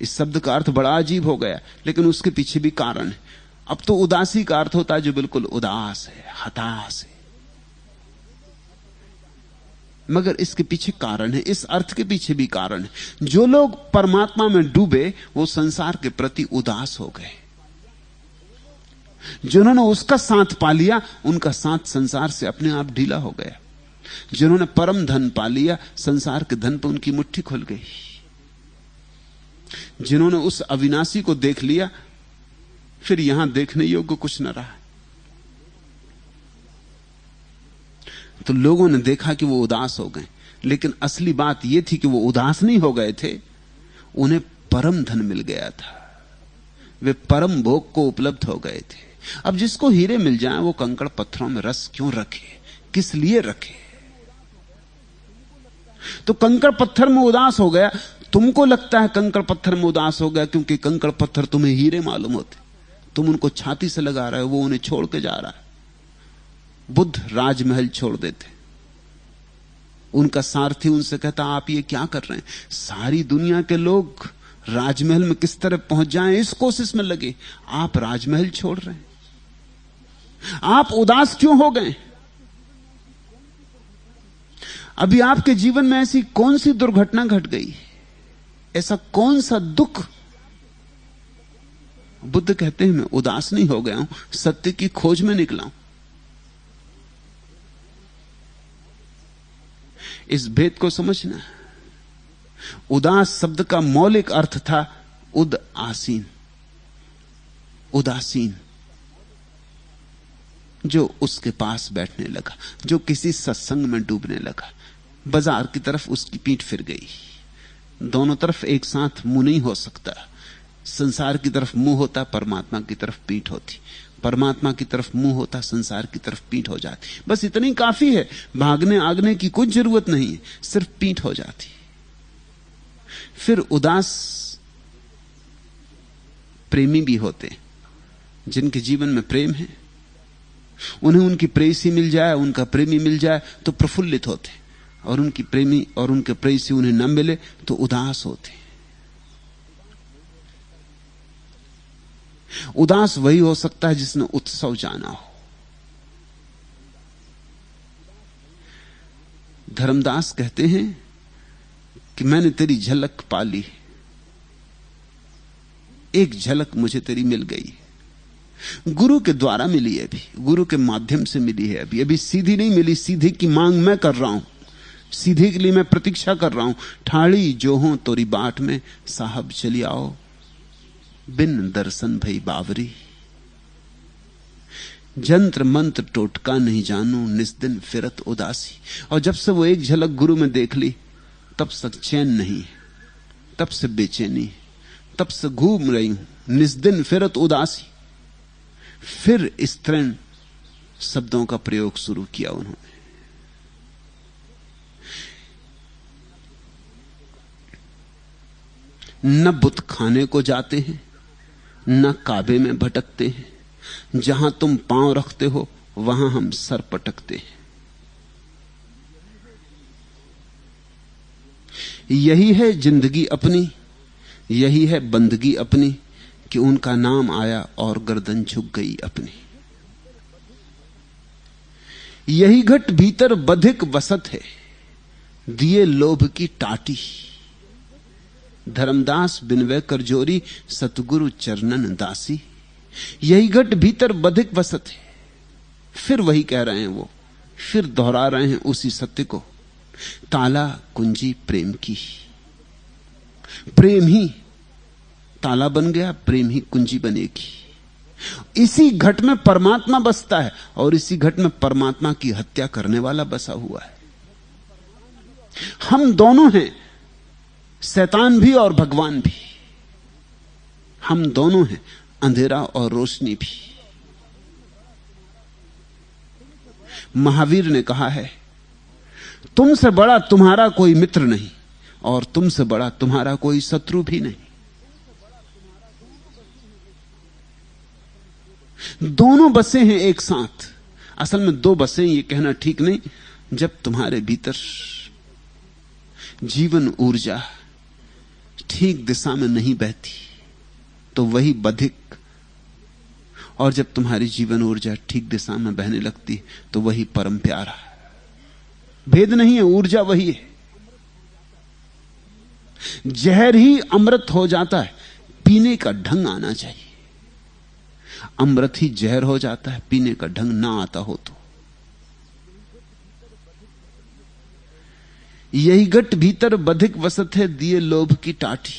इस शब्द का अर्थ बड़ा अजीब हो गया, लेकिन उसके पीछे भी कारण है। अब तो उदासी का अर्थ होता है जो बिल्कुल उदास है, हताश है। मगर इसके पीछे कारण है, इस अर्थ के पीछे भी कारण है। जो लोग परमात्मा में डूबे वो संसार के प्रति उदास हो गए। जिन्होंने उसका साथ पा लिया, उनका साथ संसार से अपने आप ढीला हो गया। जिन्होंने परम धन पा लिया, संसार के धन पर उनकी मुट्ठी खुल गई। जिन्होंने उस अविनाशी को देख लिया, फिर यहां देखने योग्य कुछ न रहा। तो लोगों ने देखा कि वो उदास हो गए, लेकिन असली बात यह थी कि वो उदास नहीं हो गए थे, उन्हें परम धन मिल गया था। वे परम भोग को उपलब्ध हो गए थे। अब जिसको हीरे मिल जाए वो कंकड़ पत्थरों में रस क्यों रखे, किस लिए रखे? तो कंकड़ पत्थर में उदास हो गया। तुमको लगता है कंकड़ पत्थर में उदास हो गया क्योंकि कंकड़ पत्थर तुम्हें हीरे मालूम होते, तुम उनको छाती से लगा रहे हो, वो उन्हें छोड़ के जा रहा है। बुद्ध राजमहल छोड़ देते, उनका सारथी उनसे कहता आप ये क्या कर रहे हैं? सारी दुनिया के लोग राजमहल में किस तरह पहुंच जाएं इस कोशिश में लगे, आप राजमहल छोड़ रहे हैं। आप उदास क्यों हो गए? अभी आपके जीवन में ऐसी कौन सी दुर्घटना घट गई, ऐसा कौन सा दुख? बुद्ध कहते हैं मैं उदास नहीं हो गया हूं, सत्य की खोज में निकला हूं। इस भेद को समझना। उदास शब्द का मौलिक अर्थ था उद आसीन, उदासीन, जो उसके पास बैठने लगा, जो किसी सत्संग में डूबने लगा। बाजार की तरफ उसकी पीठ फिर गई। दोनों तरफ एक साथ मुंह नहीं हो सकता। संसार की तरफ मुंह होता, परमात्मा की तरफ पीठ होती। परमात्मा की तरफ मुंह होता, संसार की तरफ पीठ हो जाती। बस इतनी काफी है, भागने आगने की कुछ जरूरत नहीं है, सिर्फ पीठ हो जाती। फिर उदास प्रेमी भी होते, जिनके जीवन में प्रेम है, उन्हें उनकी प्रेयसी मिल जाए, उनका प्रेमी मिल जाए तो प्रफुल्लित होते, और उनकी प्रेमी और उनके प्रेयसी उन्हें न मिले तो उदास होते। उदास वही हो सकता है जिसने उत्सव जाना हो। धर्मदास कहते हैं कि मैंने तेरी झलक पाली, एक झलक मुझे तेरी मिल गई। गुरु के द्वारा मिली है, अभी गुरु के माध्यम से मिली है, अभी सीधी नहीं मिली। सीधे की मांग मैं कर रहा हूं, सीधे के लिए मैं प्रतीक्षा कर रहा हूं। ठाड़ी जो हो तोरी बाट में, साहब चली आओ बिन दर्शन भई बावरी। जंत्र मंत्र टोटका नहीं जानू, निस्दिन फिरत उदासी। और जब से वो एक झलक गुरु में देख ली, तब से चैन नहीं, तब से बेचैनी, तब से घूम रही हूं निस्दिन फिरत उदासी। फिर स्त्रीण शब्दों का प्रयोग शुरू किया उन्होंने। न बुत खाने को जाते हैं, न काबे में भटकते हैं, जहां तुम पांव रखते हो वहां हम सर पटकते हैं। यही है जिंदगी अपनी, यही है बंदगी अपनी, कि उनका नाम आया और गर्दन झुक गई अपनी। यही घट भीतर बधिक वसत है, दिए लोभ की टाटी। धर्मदास बिनवे कर जोरी, सतगुरु चरणन दासी। यही घट भीतर बधिक वसत है। फिर वही कह रहे हैं वो, फिर दोहरा रहे हैं उसी सत्य को। ताला कुंजी प्रेम की, प्रेम ही ताला बन गया, प्रेम ही कुंजी बनेगी। इसी घट में परमात्मा बसता है और इसी घट में परमात्मा की हत्या करने वाला बसा हुआ है। हम दोनों हैं, शैतान भी और भगवान भी। हम दोनों हैं, अंधेरा और रोशनी भी। महावीर ने कहा है, तुमसे बड़ा तुम्हारा कोई मित्र नहीं और तुमसे बड़ा तुम्हारा कोई शत्रु भी नहीं। दोनों बसे हैं एक साथ। असल में दो बसे, ये कहना ठीक नहीं। जब तुम्हारे भीतर जीवन ऊर्जा ठीक दिशा में नहीं बहती तो वही बधिक, और जब तुम्हारी जीवन ऊर्जा ठीक दिशा में बहने लगती तो वही परम प्यारा। भेद नहीं है, ऊर्जा वही है। जहर ही अमृत हो जाता है, पीने का ढंग आना चाहिए। अमृत ही जहर हो जाता है, पीने का ढंग ना आता हो तो। यही घट भीतर बधिक वसत है, दिए लोभ की टाटी।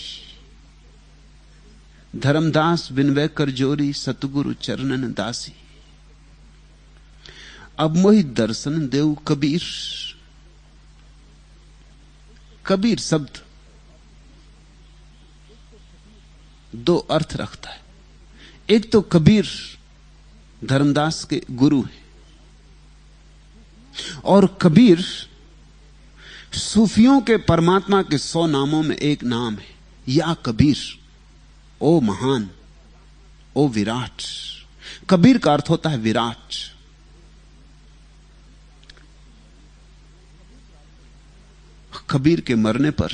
धर्मदास बिनवे कर जोरी, सतगुरु चरणन दासी। अब मोहि दर्शन देव कबीर। कबीर शब्द दो अर्थ रखता है। एक तो कबीर धर्मदास के गुरु हैं, और कबीर सूफियों के परमात्मा के 100 नामों में एक नाम है, या कबीर, ओ महान, ओ विराट। कबीर का अर्थ होता है विराट। कबीर के मरने पर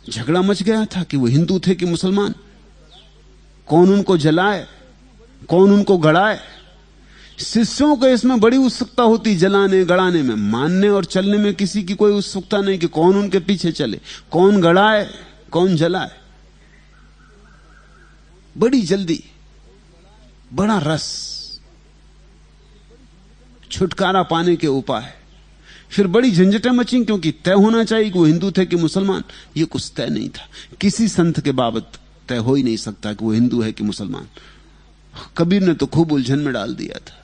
झगड़ा मच गया था कि वो हिंदू थे कि मुसलमान, कौन उनको जलाए, कौन उनको गड़ाए। शिष्यों को इसमें बड़ी उत्सुकता होती, जलाने गड़ाने में। मानने और चलने में किसी की कोई उत्सुकता नहीं कि कौन उनके पीछे चले, कौन गड़ाए, कौन जलाए। बड़ी जल्दी, बड़ा रस, छुटकारा पाने के उपाय। फिर बड़ी झंझटें मची, क्योंकि तय होना चाहिए कि वो हिंदू थे कि मुसलमान। ये कुछ तय नहीं था। किसी संत के बाबत तय हो ही नहीं सकता कि वो हिंदू है कि मुसलमान। कबीर ने तो खूब उलझन में डाल दिया था।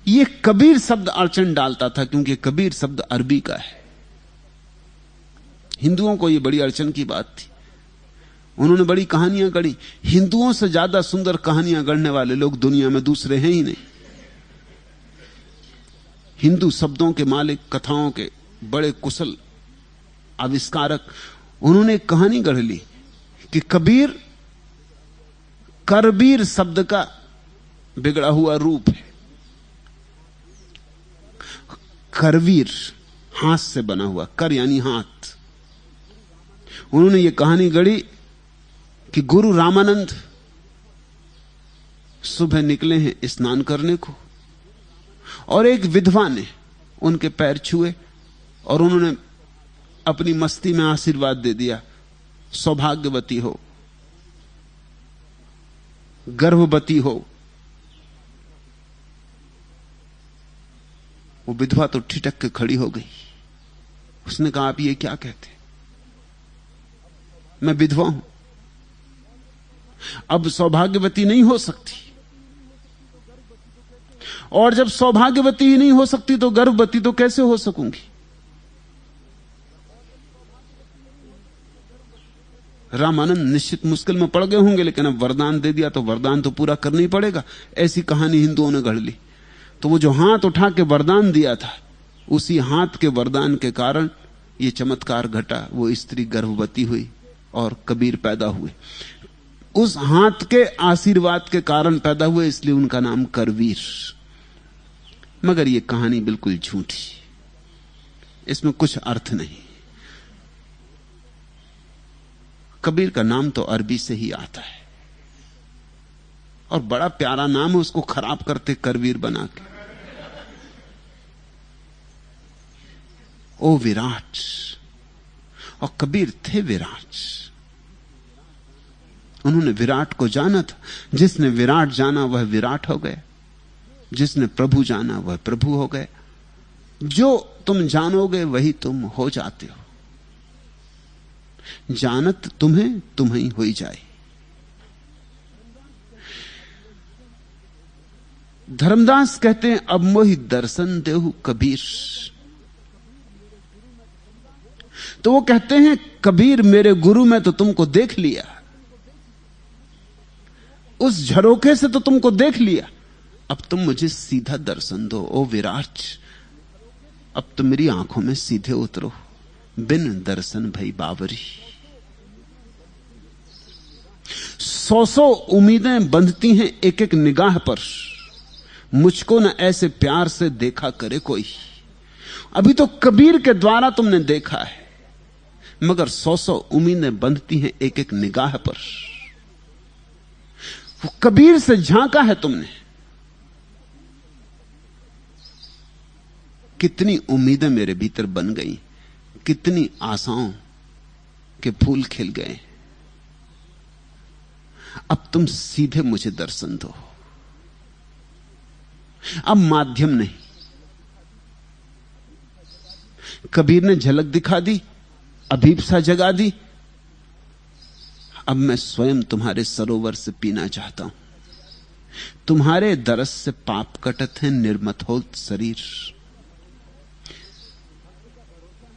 ये कबीर शब्द अड़चन डालता था, क्योंकि कबीर शब्द अरबी का है। हिंदुओं को ये बड़ी अड़चन की बात थी। उन्होंने बड़ी कहानियां गढ़ी। हिंदुओं से ज्यादा सुंदर कहानियां गढ़ने वाले लोग दुनिया में दूसरे हैं ही नहीं। हिंदू शब्दों के मालिक, कथाओं के बड़े कुशल आविष्कारक, उन्होंने एक कहानी गढ़ ली कि कबीर करबीर शब्द का बिगड़ा हुआ रूप है। करवीर, हाथ से बना हुआ, कर यानी हाथ। उन्होंने ये कहानी गढ़ी कि गुरु रामानंद सुबह निकले हैं स्नान करने को, और एक विधवा ने उनके पैर छुए और उन्होंने अपनी मस्ती में आशीर्वाद दे दिया, सौभाग्यवती हो, गर्भवती हो। वो विधवा तो ठिठक के खड़ी हो गई। उसने कहा, आप ये क्या कहते? मैं विधवा हूं, अब सौभाग्यवती नहीं हो सकती। और जब सौभाग्यवती ही नहीं हो सकती तो गर्भवती तो कैसे हो सकूंगी? रामानंद निश्चित मुश्किल में पड़ गए होंगे, लेकिन अब वरदान दे दिया तो वरदान तो पूरा करना ही पड़ेगा। ऐसी कहानी हिंदुओं ने गढ़ ली। तो वो जो हाथ उठा के वरदान दिया था, उसी हाथ के वरदान के कारण ये चमत्कार घटा। वो स्त्री गर्भवती हुई और कबीर पैदा हुए। उस हाथ के आशीर्वाद के कारण पैदा हुए, इसलिए उनका नाम करवीर। मगर ये कहानी बिल्कुल झूठी, इसमें कुछ अर्थ नहीं। कबीर का नाम तो अरबी से ही आता है और बड़ा प्यारा नाम है, उसको खराब करते करवीर बना के। ओ विराट, और कबीर थे विराट। उन्होंने विराट को जाना था। जिसने विराट जाना वह विराट हो गए, जिसने प्रभु जाना वह प्रभु हो गए। जो तुम जानोगे वही तुम हो जाते हो। जानत तुम्हें तुम्हें हो जाए। धर्मदास कहते हैं, अब मोहि दर्शन देहु कबीर। तो वो कहते हैं, कबीर मेरे गुरु, में तो तुमको देख लिया, उस झरोखे से तो तुमको देख लिया, अब तुम मुझे सीधा दर्शन दो। ओ विराट, अब तुम मेरी आंखों में सीधे उतरो। बिन दर्शन भई बावरी। 100 उम्मीदें बंधती हैं एक एक निगाह पर, मुझको न ऐसे प्यार से देखा करे कोई। अभी तो कबीर के द्वारा तुमने देखा है, मगर 100 उम्मीदें बंधती हैं एक एक निगाह पर। वो कबीर से झांका है तुमने। कितनी उम्मीदें मेरे भीतर बन गई, कितनी आशाओं के फूल खिल गए। अब तुम सीधे मुझे दर्शन दो। अब माध्यम नहीं। कबीर ने झलक दिखा दी, अभीप्सा जगा दी। अब मैं स्वयं तुम्हारे सरोवर से पीना चाहता हूं। तुम्हारे दरस से पाप कटत है, निर्मत होत शरीर।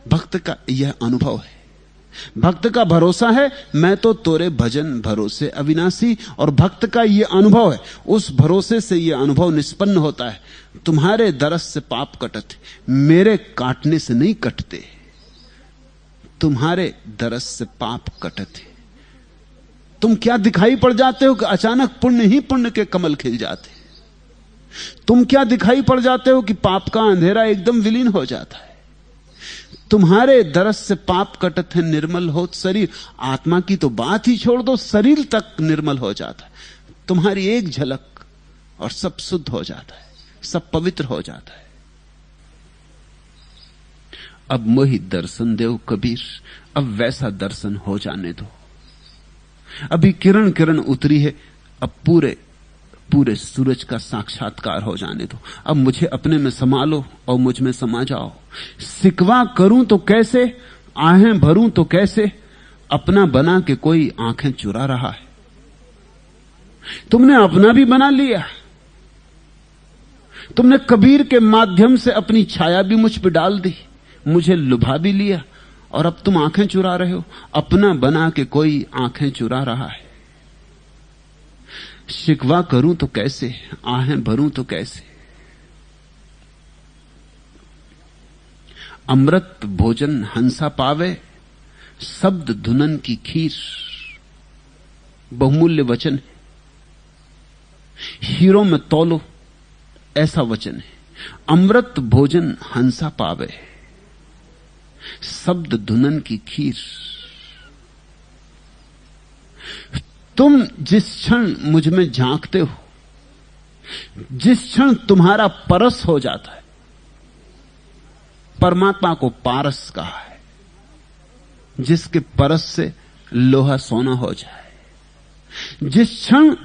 भक्त का यह अनुभव है, भक्त का भरोसा है, मैं तो तोरे भजन भरोसे अविनाशी। और भक्त का यह अनुभव है, उस भरोसे से यह अनुभव निष्पन्न होता है, तुम्हारे दरस से पाप कटत, मेरे काटने से नहीं कटते, तुम्हारे दरस से पाप कटत। तुम क्या दिखाई पड़ जाते हो कि अचानक पुण्य ही पुण्य के कमल खिल जाते। तुम क्या दिखाई पड़ जाते हो कि पाप का अंधेरा एकदम विलीन हो जाता है। तुम्हारे दरस से पाप कटत है, निर्मल होत शरीर। आत्मा की तो बात ही छोड़ दो, शरीर तक निर्मल हो जाता है। तुम्हारी एक झलक और सब शुद्ध हो जाता है, सब पवित्र हो जाता है। अब मोहि दर्शन देव कबीर, अब वैसा दर्शन हो जाने दो। अभी किरण किरण उतरी है, अब पूरे पूरे सूरज का साक्षात्कार हो जाने दो। अब मुझे अपने में समा लो और मुझ में समा जाओ। सिकवा करूं तो कैसे, आहें भरूं तो कैसे, अपना बना के कोई आंखें चुरा रहा है। तुमने अपना भी बना लिया, तुमने कबीर के माध्यम से अपनी छाया भी मुझ पे डाल दी, मुझे लुभा भी लिया, और अब तुम आंखें चुरा रहे हो। अपना बना के कोई आंखें चुरा रहा है। शिकवा करूं तो कैसे, आहें भरूं तो कैसे। अमृत भोजन हंसा पावे, शब्द धुनन की खीर। बहुमूल्य वचन है, हीरों में तौलो ऐसा वचन है। अमृत भोजन हंसा पावे, शब्द धुनन की खीर। तुम जिस क्षण मुझ में झांकते हो, जिस क्षण तुम्हारा परस हो जाता है, परमात्मा को पारस कहा है। जिसके परस से लोहा सोना हो जाए। जिस क्षण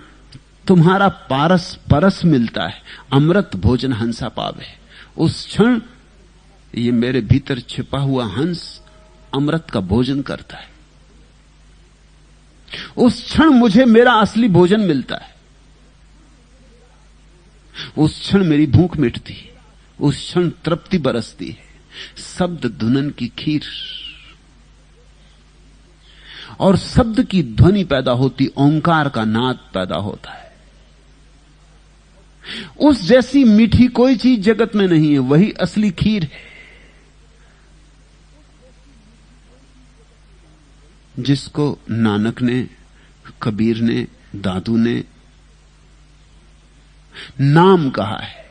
तुम्हारा पारस परस मिलता है, अमृत भोजन हंसा पावे, उस क्षण ये मेरे भीतर छिपा हुआ हंस अमृत का भोजन करता है। उस क्षण मुझे मेरा असली भोजन मिलता है। उस क्षण मेरी भूख मिटती है, उस क्षण तृप्ति बरसती है। शब्द धुनन की खीर, और शब्द की ध्वनि पैदा होती, ओंकार का नाद पैदा होता है। उस जैसी मीठी कोई चीज जगत में नहीं है, वही असली खीर है। जिसको नानक ने, कबीर ने, दादू ने नाम कहा है।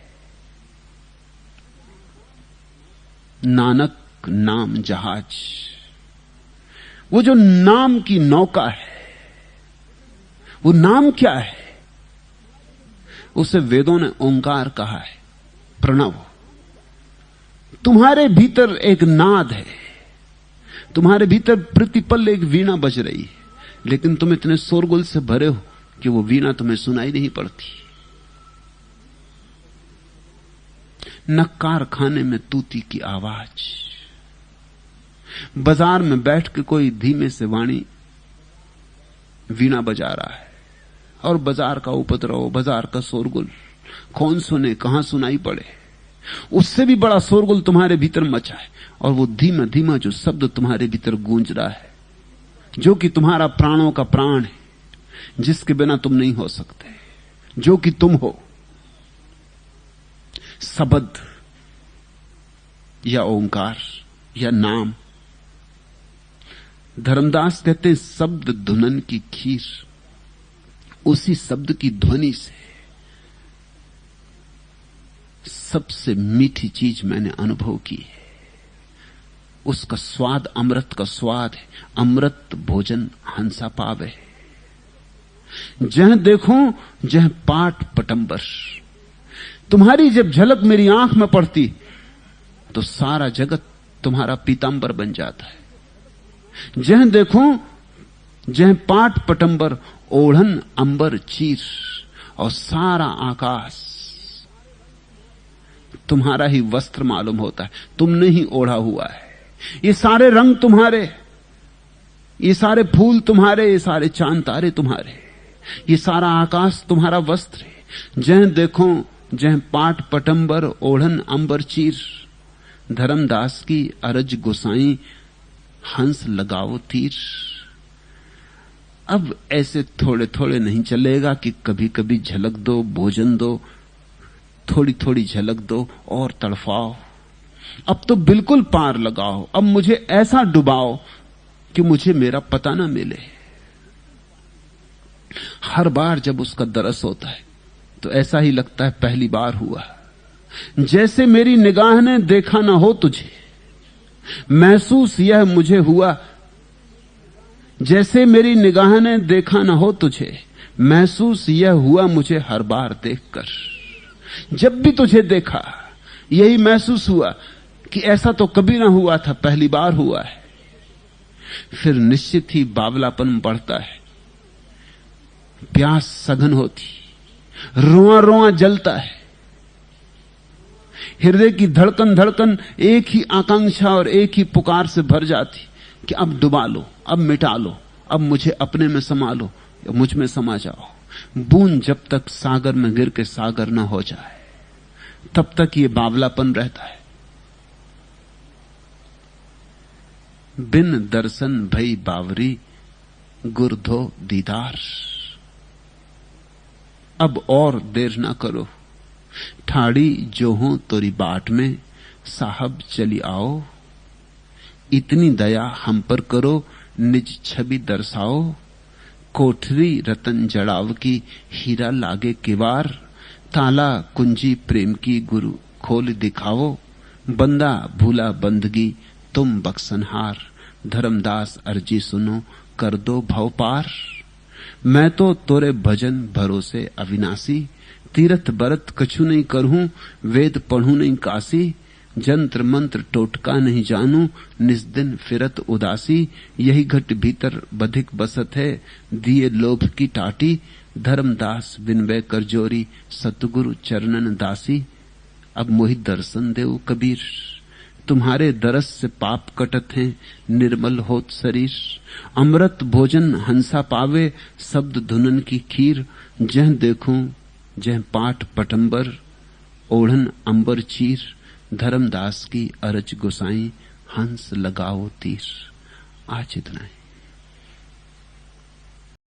नानक नाम जहाज, वो जो नाम की नौका है, वो नाम क्या है? उसे वेदों ने ओंकार कहा है, प्रणव। तुम्हारे भीतर एक नाद है, तुम्हारे भीतर प्रतिपल एक वीणा बज रही है, लेकिन तुम इतने शोरगुल से भरे हो कि वो वीणा तुम्हें सुनाई नहीं पड़ती। न कारखाने में तूती की आवाज, बाजार में बैठ के कोई धीमे से वाणी वीणा बजा रहा है, और बाजार का उपद्रव, बाजार का शोरगुल, कौन सुने, कहां सुनाई पड़े। उससे भी बड़ा शोरगुल तुम्हारे भीतर मचा है, और वो धीमा धीमा जो शब्द तुम्हारे भीतर गूंज रहा है, जो कि तुम्हारा प्राणों का प्राण है, जिसके बिना तुम नहीं हो सकते, जो कि तुम हो। शब्द या ओंकार या नाम। धर्मदास कहते हैं, शब्द धुनन की खीर। उसी शब्द की ध्वनि से सबसे मीठी चीज मैंने अनुभव की है। उसका स्वाद अमृत का स्वाद है। अमृत भोजन हंसा पावे। जह देखो जह पाट पटंबर। तुम्हारी जब झलक मेरी आंख में पड़ती तो सारा जगत तुम्हारा पीतांबर बन जाता है। जह देखो जह पाट पटंबर, ओढ़न अंबर चीर, और सारा आकाश तुम्हारा ही वस्त्र मालूम होता है, तुमने ही ओढ़ा हुआ है। ये सारे रंग तुम्हारे, ये सारे फूल तुम्हारे, ये सारे चांद तारे तुम्हारे, ये सारा आकाश तुम्हारा वस्त्र है। जह देखो जह पाट पटंबर, ओढ़न अंबर चीर। धर्मदास की अरज गुसाई, हंस लगाओ तीर। अब ऐसे थोड़े थोड़े नहीं चलेगा कि कभी कभी झलक दो, भोजन दो, थोड़ी थोड़ी झलक दो और तड़फाओ। अब तो बिल्कुल पार लगाओ। अब मुझे ऐसा डुबाओ कि मुझे मेरा पता ना मिले। हर बार जब उसका दरस होता है तो ऐसा ही लगता है पहली बार हुआ। जैसे मेरी निगाह ने देखा ना हो तुझे, महसूस यह मुझे हुआ। जैसे मेरी निगाह ने देखा ना हो तुझे, महसूस यह हुआ मुझे हर बार देखकर। जब भी तुझे देखा यही महसूस हुआ कि ऐसा तो कभी ना हुआ था, पहली बार हुआ है। फिर निश्चित ही बावलापन बढ़ता है, प्यास सघन होती, रोआ रोआ जलता है, हृदय की धड़कन धड़कन एक ही आकांक्षा और एक ही पुकार से भर जाती कि अब डुबा लो, अब मिटा लो, अब मुझे अपने में समा लो, मुझ में समा जाओ। बूंद जब तक सागर में गिर के सागर न हो जाए तब तक ये बावलापन रहता है। बिन दर्शन भई बावरी, गुरधो दीदार। अब और देर ना करो, ठाड़ी जो हो तोरी बाट में, साहब चली आओ। इतनी दया हम पर करो, निज छवि दर्शाओ। कोठरी रतन जड़ाव की, हीरा लागे किवार। ताला कुंजी प्रेम की, गुरु खोल दिखाओ। बंदा भूला बंदगी, तुम बख्शनहार। धर्मदास अर्जी सुनो, कर दो भव पार। मैं तो तोरे भजन भरोसे अविनाशी। तीरथ बरत कछु नहीं करहूं, वेद पढ़ूं नहीं काशी। जंत्र मंत्र टोटका नहीं जानू, निस्दिन फिरत उदासी। यही घट भीतर बधिक बसत है, दिए लोभ की टाटी। धर्मदास विनवय कर जोरी, सतगुरु चरणन दासी। अब मोहि दर्शन देव कबीर, तुम्हारे दरस से पाप कटत हैं, निर्मल होत शरीर। अमृत भोजन हंसा पावे, शब्द धुनन की खीर। जह देखूं जह पाठ पटंबर, ओढ़न अंबर चीर। धर्मदास की अरज गुसाई, हंस लगाओ तीर। आज इतना है।